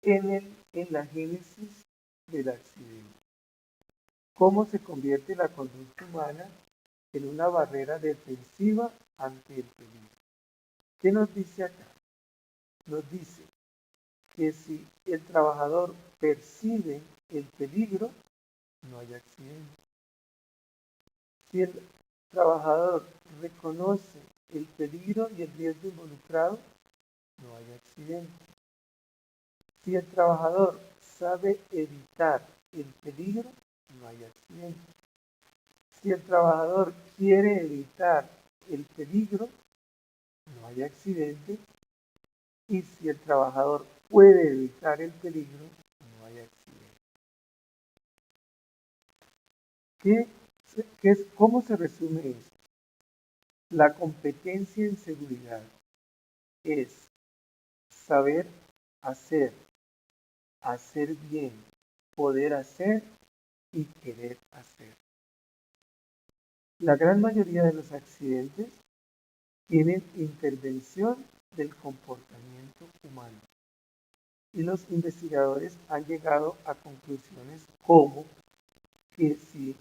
en la génesis del accidente. Cómo se convierte la conducta humana en una barrera defensiva ante el peligro. ¿Qué nos dice acá? Nos dice que si el trabajador percibe el peligro, no hay accidente. Si el trabajador reconoce el peligro y el riesgo involucrado, no hay accidente. Si el trabajador sabe evitar el peligro, no hay accidente. Si el trabajador quiere evitar el peligro, no hay accidente. Y si el trabajador puede evitar el peligro, no hay accidente. ¿Cómo se resume esto? La competencia en seguridad es saber hacer, hacer bien, poder hacer y querer hacer. La gran mayoría de los accidentes tienen intervención del comportamiento humano. Y los investigadores han llegado a conclusiones como que si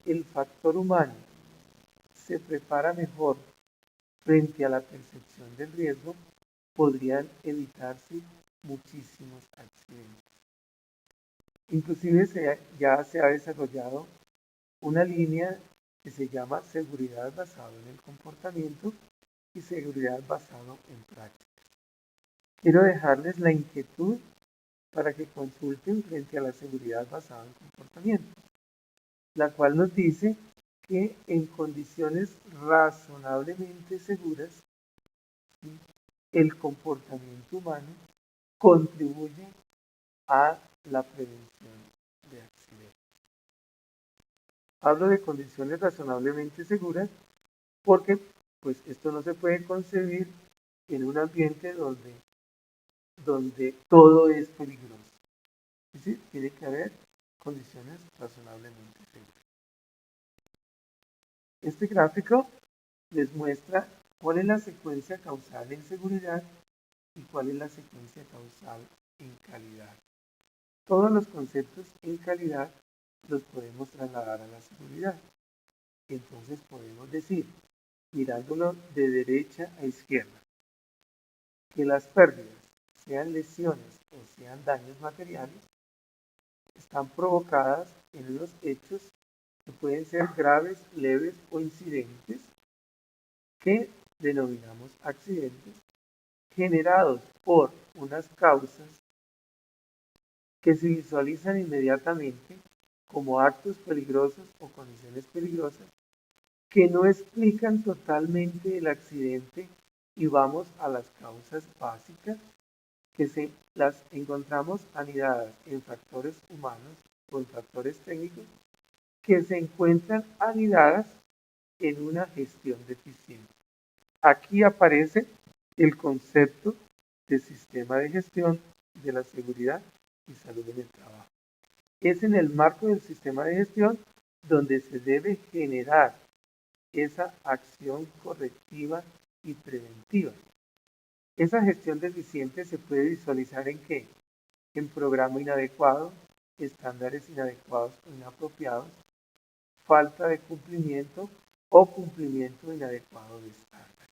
el factor humano se prepara mejor frente a la percepción del riesgo, podrían evitarse muchísimos accidentes. Inclusive ya se ha desarrollado una línea que se llama seguridad basada en el comportamiento y seguridad basada en prácticas. Quiero dejarles la inquietud para que consulten frente a la seguridad basada en comportamiento, la cual nos dice que en condiciones razonablemente seguras, el comportamiento humano contribuye a la prevención de accidentes. Hablo de condiciones razonablemente seguras porque pues esto no se puede concebir en un ambiente donde todo es peligroso. Es decir, tiene que haber condiciones razonablemente seguras. Este gráfico les muestra cuál es la secuencia causal en seguridad y cuál es la secuencia causal en calidad. Todos los conceptos en calidad los podemos trasladar a la seguridad. Entonces podemos decir, mirándolo de derecha a izquierda, que las pérdidas sean lesiones o sean daños materiales, están provocadas en unos hechos que pueden ser graves, leves o incidentes que denominamos accidentes, generados por unas causas que se visualizan inmediatamente como actos peligrosos o condiciones peligrosas que no explican totalmente el accidente, y vamos a las causas básicas que las encontramos anidadas en factores humanos o en factores técnicos que se encuentran anidadas en una gestión deficiente. Aquí aparece el concepto de sistema de gestión de la seguridad y salud en el trabajo. Es en el marco del sistema de gestión donde se debe generar esa acción correctiva y preventiva. Esa gestión deficiente se puede visualizar en qué? En programa inadecuado, estándares inadecuados o inapropiados, falta de cumplimiento o cumplimiento inadecuado de estándares.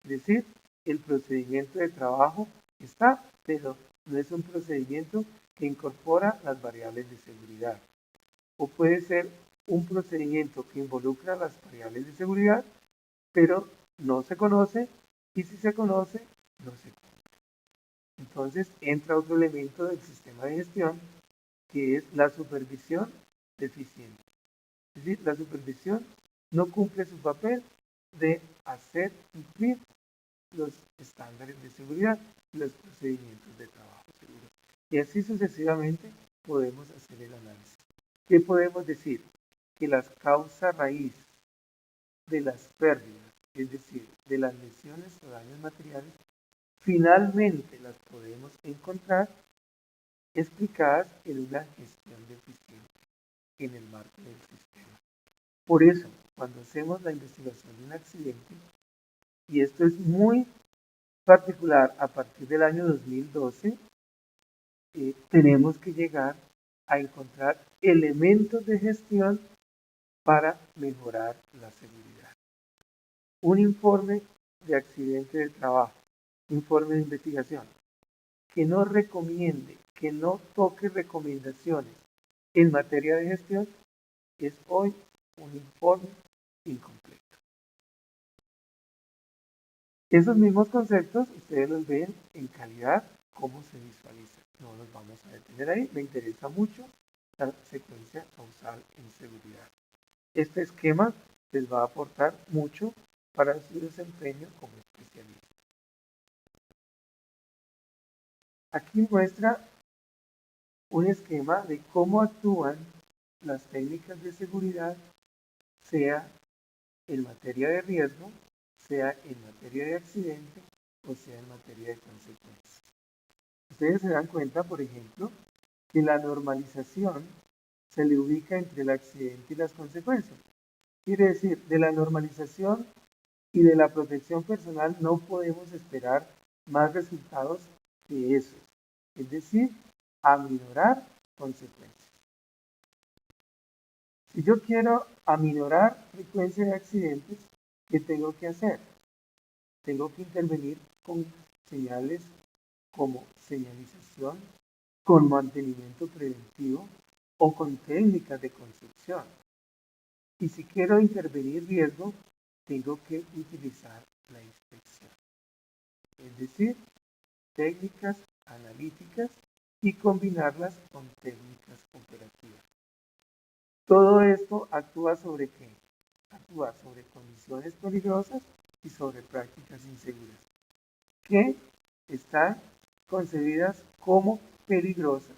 Es decir, el procedimiento de trabajo está, pero no es un procedimiento que incorpora las variables de seguridad. O puede ser un procedimiento que involucra las variables de seguridad, pero no se conoce, y si se conoce, no se cumple. Entonces entra otro elemento del sistema de gestión, que es la supervisión deficiente. Es decir, la supervisión no cumple su papel de hacer cumplir los estándares de seguridad y los procedimientos de trabajo seguro. Y así sucesivamente podemos hacer el análisis. ¿Qué podemos decir? Que las causas raíz de las pérdidas, es decir, de las lesiones o daños materiales, finalmente las podemos encontrar explicadas en una gestión deficiente en el marco del sistema. Por eso, cuando hacemos la investigación de un accidente, y esto es muy particular a partir del año 2012, tenemos que llegar a encontrar elementos de gestión para mejorar la seguridad. Un informe de accidente de trabajo, informe de investigación, que no recomiende, que no toque recomendaciones en materia de gestión, es hoy un informe incompleto. Esos mismos conceptos ustedes los ven en calidad, cómo se visualiza. No nos vamos a detener ahí, me interesa mucho la secuencia causal en seguridad. Este esquema les va a aportar mucho para su desempeño como especialista. Aquí muestra un esquema de cómo actúan las técnicas de seguridad, sea en materia de riesgo, sea en materia de accidente o sea en materia de consecuencias. Ustedes se dan cuenta, por ejemplo, que la normalización se le ubica entre el accidente y las consecuencias. Quiere decir, de la normalización y de la protección personal no podemos esperar más resultados que esos, es decir, aminorar consecuencias. Si yo quiero aminorar frecuencia de accidentes, ¿qué tengo que hacer? Tengo que intervenir con señales como señalización, con mantenimiento preventivo o con técnicas de construcción. Y si quiero intervenir riesgo, tengo que utilizar la inspección. Es decir, técnicas analíticas y combinarlas con técnicas operativas. Todo esto actúa sobre qué? Actúa sobre condiciones peligrosas y sobre prácticas inseguras, que están concebidas como peligrosas,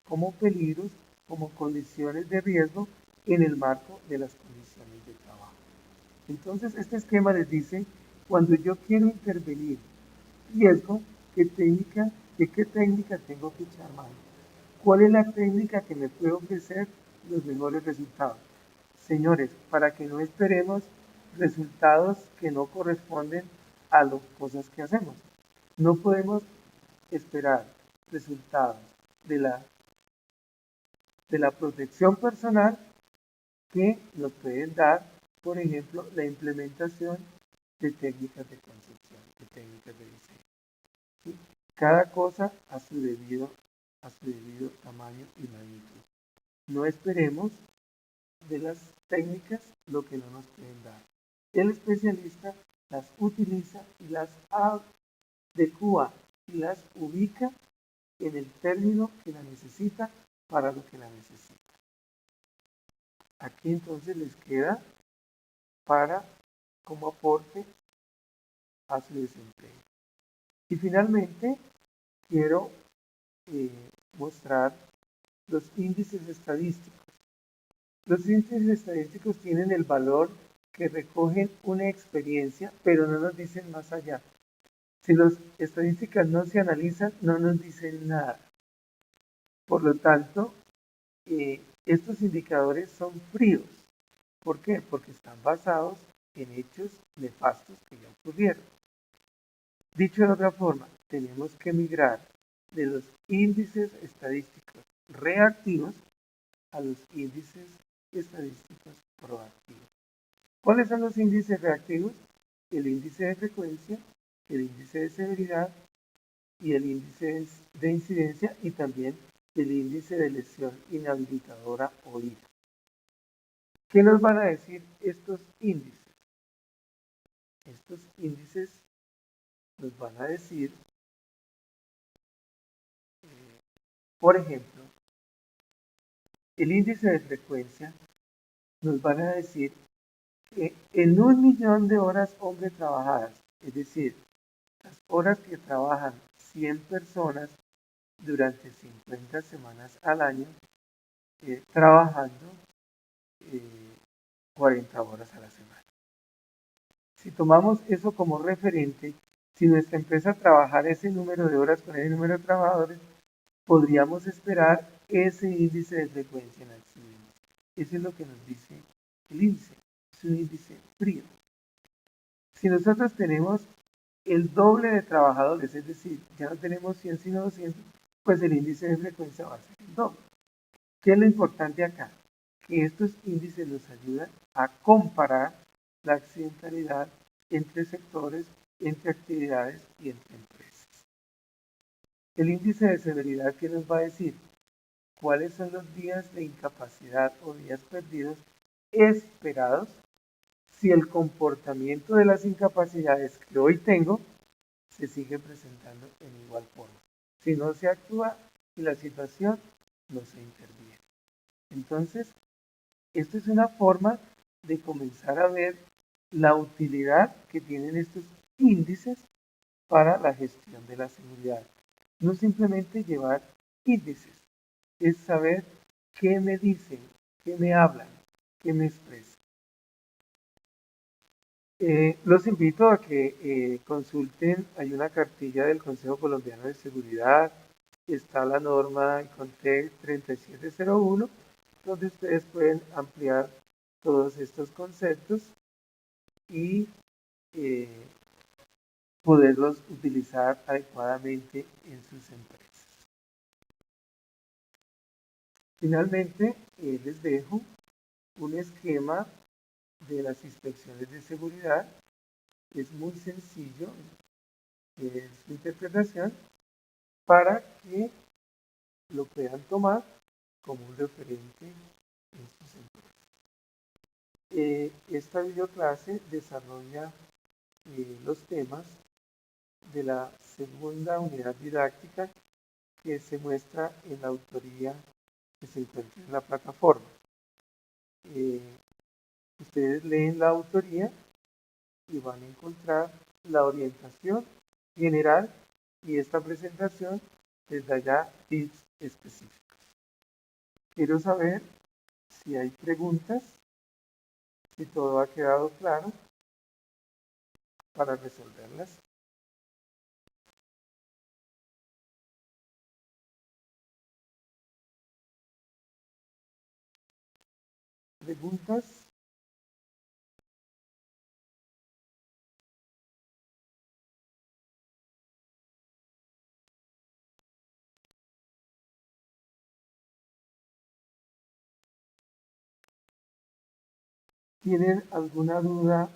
como peligros, como condiciones de riesgo en el marco de las condiciones de trabajo. Entonces, este esquema les dice, cuando yo quiero intervenir riesgo, ¿de qué técnica tengo que echar mano? ¿Cuál es la técnica que me puede ofrecer los mejores resultados? Señores, para que no esperemos resultados que no corresponden a las cosas que hacemos. No podemos esperar resultados de la protección personal que nos pueden dar, por ejemplo, la implementación de técnicas de construcción, de técnicas de diseño. ¿Sí? Cada cosa a su debido tamaño y magnitud. No esperemos de las técnicas lo que no nos pueden dar. El especialista las utiliza y las adecua y las ubica en el término que la necesita para lo que la necesita. Aquí entonces les queda para como aporte a su desempeño. Y finalmente quiero mostrar los índices estadísticos. Los índices estadísticos tienen el valor que recogen una experiencia, pero no nos dicen más allá. Si las estadísticas no se analizan, no nos dicen nada. Por lo tanto, estos indicadores son fríos. ¿Por qué? Porque están basados en hechos nefastos que ya ocurrieron. Dicho de otra forma, tenemos que migrar de los índices estadísticos reactivos a los índices estadísticos proactivos. ¿Cuáles son los índices reactivos? El índice de frecuencia, el índice de severidad y el índice de incidencia y también el índice de lesión inhabilitadora o ILA. ¿Qué nos van a decir estos índices? Estos índices nos van a decir, por ejemplo, el índice de frecuencia nos van a decir que en 1.000.000 de horas hombre trabajadas, es decir, las horas que trabajan 100 personas durante 50 semanas al año, trabajando 40 horas a la semana. Si tomamos eso como referente, si nuestra empresa trabajara ese número de horas con ese número de trabajadores, podríamos esperar ese índice de frecuencia en accidentes. Eso es lo que nos dice el índice. Es un índice frío. Si nosotros tenemos el doble de trabajadores, es decir, ya no tenemos 100 sino 200, pues el índice de frecuencia va a ser el doble. ¿Qué es lo importante acá? Que estos índices nos ayudan a comparar la accidentalidad entre sectores, entre actividades y entre empresas. El índice de severidad, ¿qué nos va a decir? ¿Cuáles son los días de incapacidad o días perdidos esperados si el comportamiento de las incapacidades que hoy tengo se sigue presentando en igual forma? Si no se actúa y la situación no se interviene. Entonces, esto es una forma de comenzar a ver la utilidad que tienen estos índices para la gestión de la seguridad. No simplemente llevar índices, es saber qué me dicen, qué me hablan, qué me expresan. Los invito a que consulten, hay una cartilla del Consejo Colombiano de Seguridad, está la norma ICONTEC 3701, donde ustedes pueden ampliar todos estos conceptos y poderlos utilizar adecuadamente en sus empresas. Finalmente, les dejo un esquema de las inspecciones de seguridad. Es muy sencillo en su interpretación para que lo puedan tomar como un referente en sus empresas. Esta videoclase desarrolla los temas de la segunda unidad didáctica que se muestra en la autoría que se encuentra en la plataforma. Ustedes leen la autoría y van a encontrar la orientación general y esta presentación les da ya tips específicos. Quiero saber si hay preguntas, si todo ha quedado claro para resolverlas. ¿Preguntas? ¿Tienen alguna duda?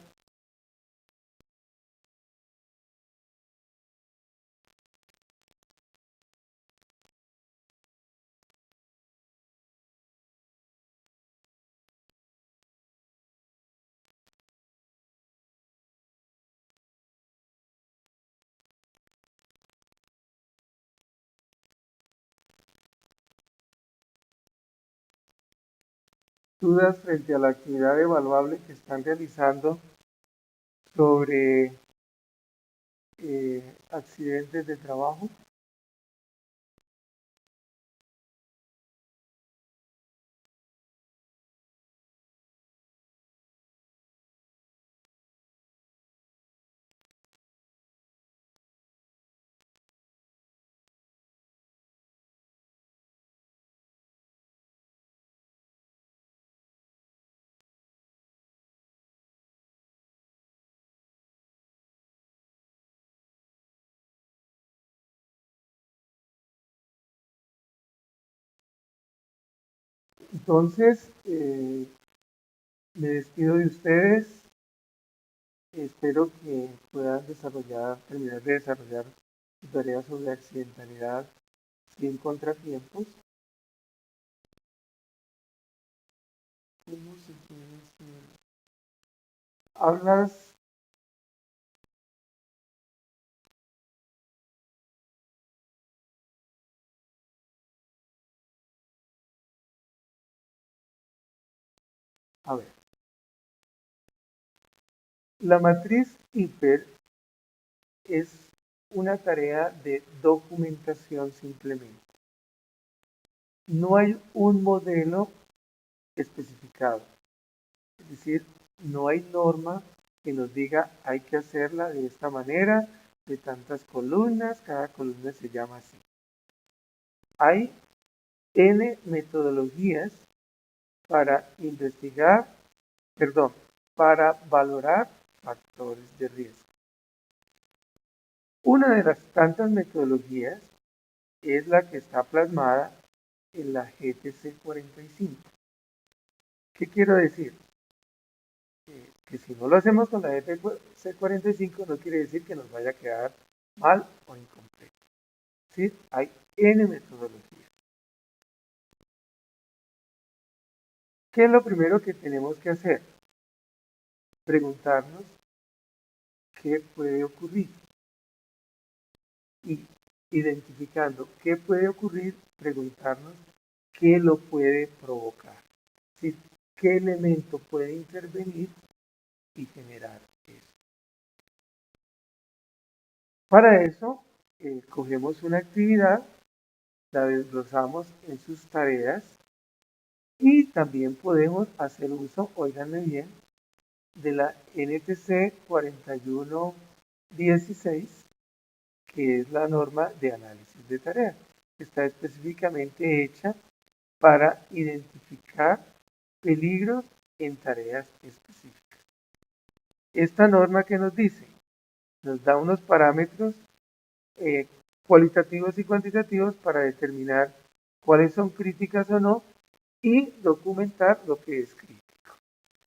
dudas frente a la actividad evaluable que están realizando sobre accidentes de trabajo? Entonces, me despido de ustedes. Espero que puedan terminar de desarrollar su tarea sobre accidentalidad sin contratiempos. ¿Cómo se puede hacer? Hablas, a ver, la matriz hiper es una tarea de documentación simplemente. No hay un modelo especificado, es decir, no hay norma que nos diga hay que hacerla de esta manera, de tantas columnas, cada columna se llama así. Hay N metodologías para investigar, perdón, para valorar factores de riesgo. Una de las tantas metodologías es la que está plasmada en la GTC 45. ¿Qué quiero decir? Que si no lo hacemos con la GTC 45 no quiere decir que nos vaya a quedar mal o incompleto. ¿Sí? Hay N metodologías. ¿Qué es lo primero que tenemos que hacer? Preguntarnos qué puede ocurrir. Y identificando qué puede ocurrir, preguntarnos qué lo puede provocar. ¿Sí? ¿Qué elemento puede intervenir y generar eso? Para eso, cogemos una actividad, la desglosamos en sus tareas y también podemos hacer uso, óiganme bien, de la NTC 4116, que es la norma de análisis de tareas. Está específicamente hecha para identificar peligros en tareas específicas. Esta norma que nos dice, nos da unos parámetros cualitativos y cuantitativos para determinar cuáles son críticas o no y documentar lo que es crítico.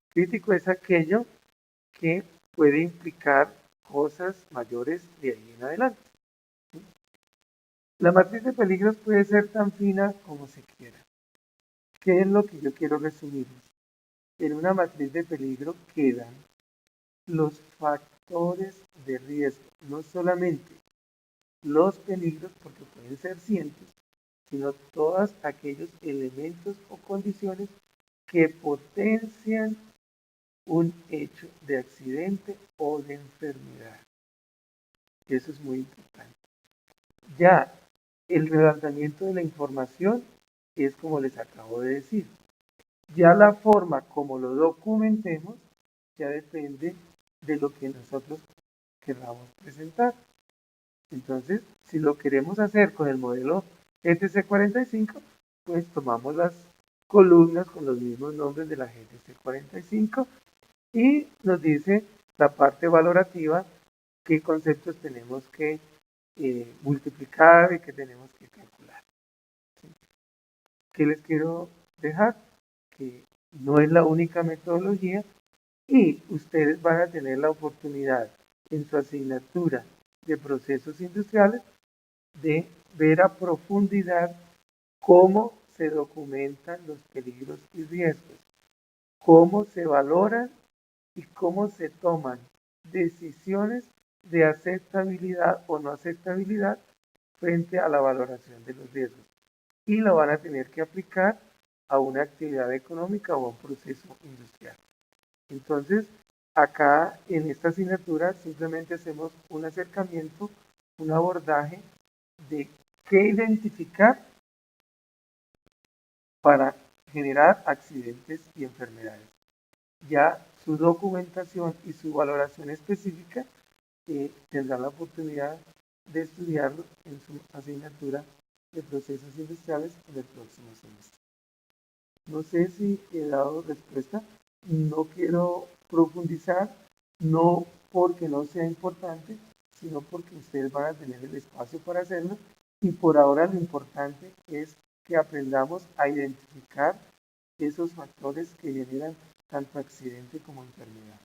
Crítico es aquello que puede implicar cosas mayores de ahí en adelante. La matriz de peligros puede ser tan fina como se quiera. ¿Qué es lo que yo quiero resumir? En una matriz de peligro quedan los factores de riesgo, no solamente los peligros, porque pueden ser cientos, sino todos aquellos elementos o condiciones que potencian un hecho de accidente o de enfermedad. Eso es muy importante. Ya el levantamiento de la información es como les acabo de decir. Ya la forma como lo documentemos ya depende de lo que nosotros queramos presentar. Entonces, si lo queremos hacer con el modelo GTC 45, pues tomamos las columnas con los mismos nombres de la GTC 45 y nos dice la parte valorativa qué conceptos tenemos que multiplicar y qué tenemos que calcular. ¿Sí? ¿Qué les quiero dejar? Que no es la única metodología y ustedes van a tener la oportunidad en su asignatura de procesos industriales de ver a profundidad cómo se documentan los peligros y riesgos, cómo se valoran y cómo se toman decisiones de aceptabilidad o no aceptabilidad frente a la valoración de los riesgos. Y lo van a tener que aplicar a una actividad económica o a un proceso industrial. Entonces, acá en esta asignatura simplemente hacemos un acercamiento, un abordaje de qué identificar para generar accidentes y enfermedades. Ya su documentación y su valoración específica tendrán la oportunidad de estudiarlo en su asignatura de procesos industriales en el próximo semestre. No sé si he dado respuesta, no quiero profundizar, no porque no sea importante, sino porque ustedes van a tener el espacio para hacerlo y por ahora lo importante es que aprendamos a identificar esos factores que generan tanto accidente como enfermedad.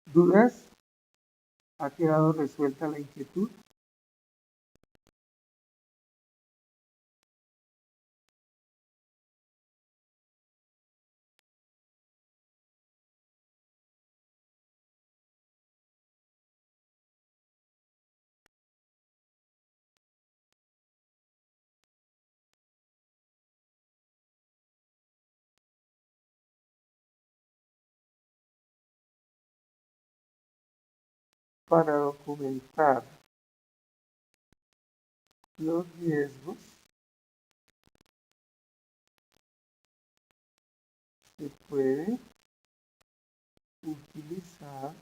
¿Dudas? ¿Ha quedado resuelta la inquietud? Para documentar los riesgos se puede utilizar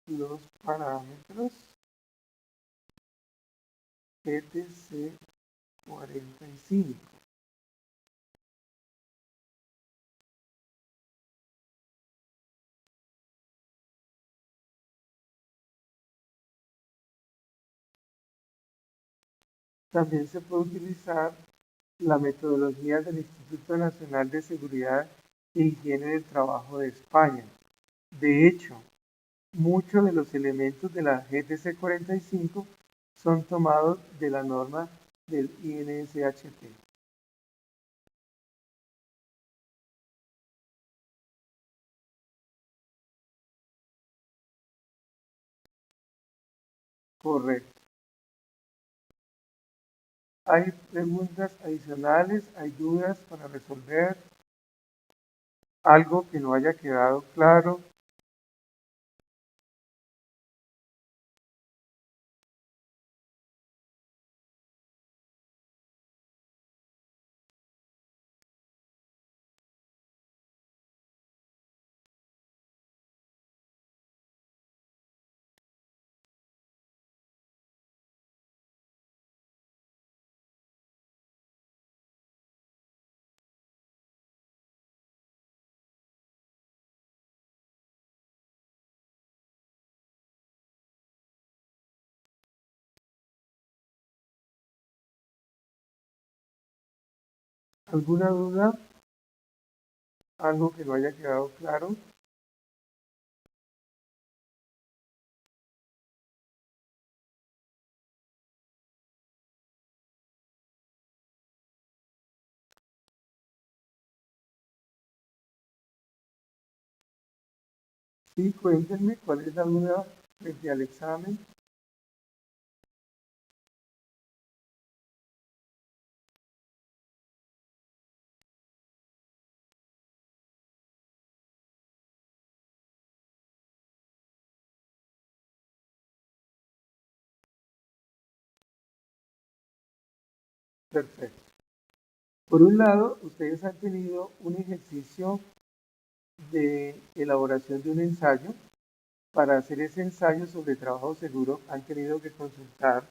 los parámetros ETC 45. También se puede utilizar la metodología del Instituto Nacional de Seguridad e Higiene del Trabajo de España. De hecho, muchos de los elementos de la GTC 45 son tomados de la norma del INSHT. Correcto. ¿Hay preguntas adicionales? ¿Hay dudas para resolver? ¿Algo que no haya quedado claro? ¿Alguna duda? ¿Algo que no haya quedado claro? Sí, cuéntenme cuál es la duda frente al examen. Perfecto. Por un lado, ustedes han tenido un ejercicio de elaboración de un ensayo. Para hacer ese ensayo sobre trabajo seguro han tenido que consultar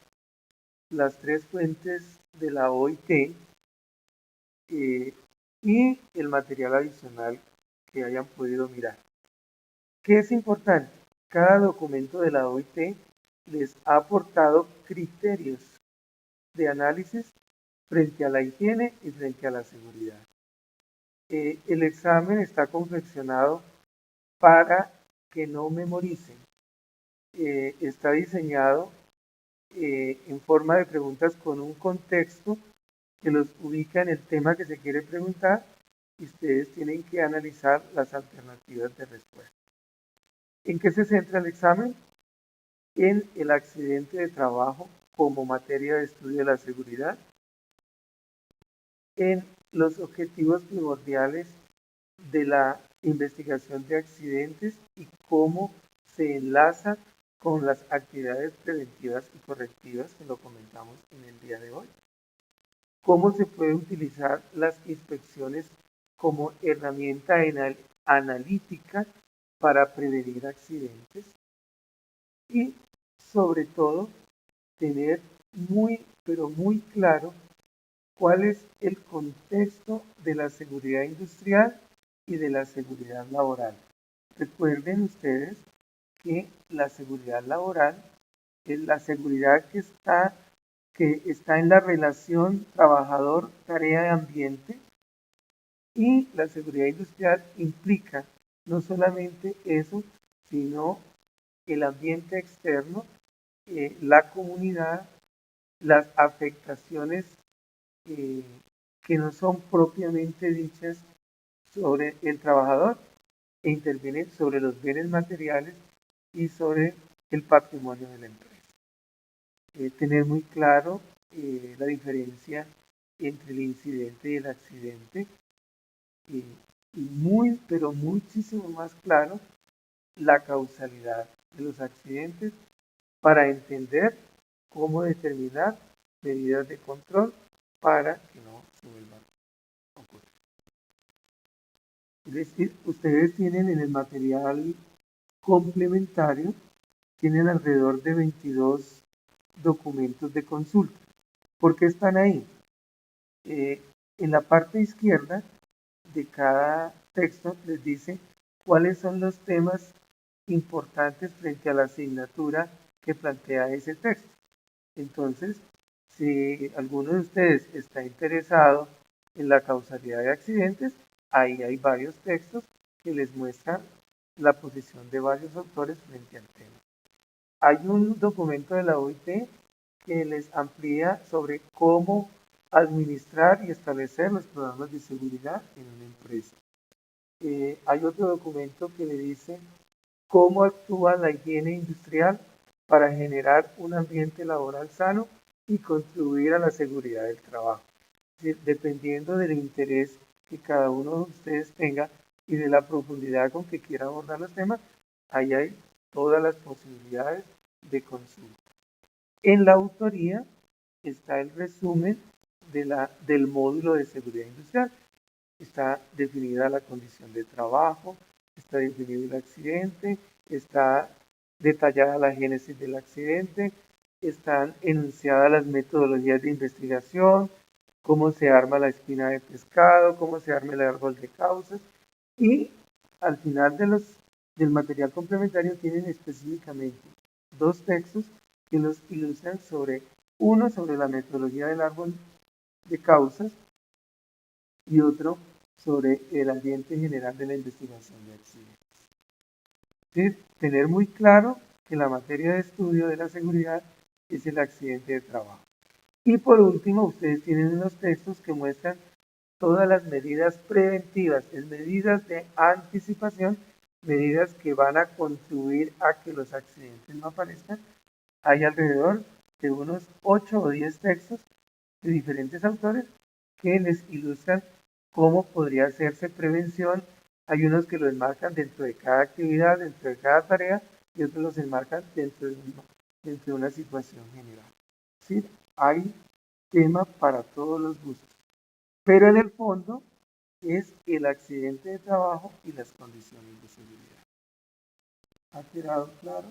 las 3 fuentes de la OIT y el material adicional que hayan podido mirar. ¿Qué es importante? Cada documento de la OIT les ha aportado criterios de análisis frente a la higiene y frente a la seguridad. El examen está confeccionado para que no memoricen. Está diseñado en forma de preguntas con un contexto que los ubica en el tema que se quiere preguntar y ustedes tienen que analizar las alternativas de respuesta. ¿En qué se centra el examen? En el accidente de trabajo como materia de estudio de la seguridad, en los objetivos primordiales de la investigación de accidentes y cómo se enlaza con las actividades preventivas y correctivas que lo comentamos en el día de hoy. Cómo se puede utilizar las inspecciones como herramienta analítica para prevenir accidentes y sobre todo tener muy pero muy claro cuál es el contexto de la seguridad industrial y de la seguridad laboral. Recuerden ustedes que la seguridad laboral es la seguridad que está en la relación trabajador-tarea-ambiente, y la seguridad industrial implica no solamente eso, sino el ambiente externo, la comunidad, las afectaciones que no son propiamente dichas sobre el trabajador e intervienen sobre los bienes materiales y sobre el patrimonio de la empresa. Tener muy claro la diferencia entre el incidente y el accidente, y muy, pero muchísimo más claro la causalidad de los accidentes para entender cómo determinar medidas de control para que no se vuelvan a ocurrir. Es decir, ustedes tienen en el material complementario, tienen alrededor de 22 documentos de consulta. ¿Por qué están ahí? En la parte izquierda de cada texto les dice cuáles son los temas importantes frente a la asignatura que plantea ese texto. Entonces, si alguno de ustedes está interesado en la causalidad de accidentes, ahí hay varios textos que les muestran la posición de varios autores frente al tema. Hay un documento de la OIT que les amplía sobre cómo administrar y establecer los programas de seguridad en una empresa. Hay otro documento que le dice cómo actúa la higiene industrial para generar un ambiente laboral sano y contribuir a la seguridad del trabajo. Dependiendo del interés que cada uno de ustedes tenga y de la profundidad con que quiera abordar los temas, ahí hay todas las posibilidades de consulta. En la autoría está el resumen del módulo de seguridad industrial. Está definida la condición de trabajo, está definido el accidente, está detallada la génesis del accidente, están enunciadas las metodologías de investigación, cómo se arma la espina de pescado, cómo se arma el árbol de causas, y al final del material complementario tienen específicamente dos textos que los ilustran uno sobre la metodología del árbol de causas y otro sobre el ambiente general de la investigación de accidentes. ¿Sí? Tener muy claro que la materia de estudio de la seguridad es el accidente de trabajo. Y por último, ustedes tienen unos textos que muestran todas las medidas preventivas, es medidas de anticipación, medidas que van a contribuir a que los accidentes no aparezcan. Hay alrededor de unos 8 o 10 textos de diferentes autores que les ilustran cómo podría hacerse prevención. Hay unos que lo enmarcan dentro de cada actividad, dentro de cada tarea, y otros los enmarcan dentro de una situación general. ¿Sí? Hay tema para todos los gustos, pero en el fondo es el accidente de trabajo y las condiciones de seguridad. ¿Ha quedado claro?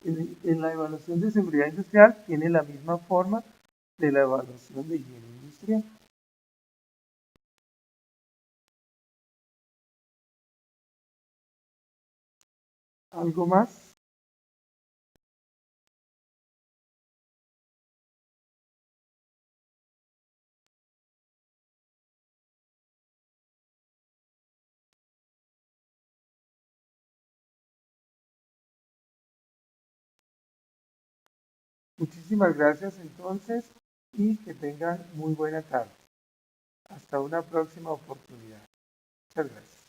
En la evaluación de seguridad industrial tiene la misma forma de la evaluación de higiene industrial. ¿Algo más? Muchísimas gracias entonces y que tengan muy buena tarde. Hasta una próxima oportunidad. Muchas gracias.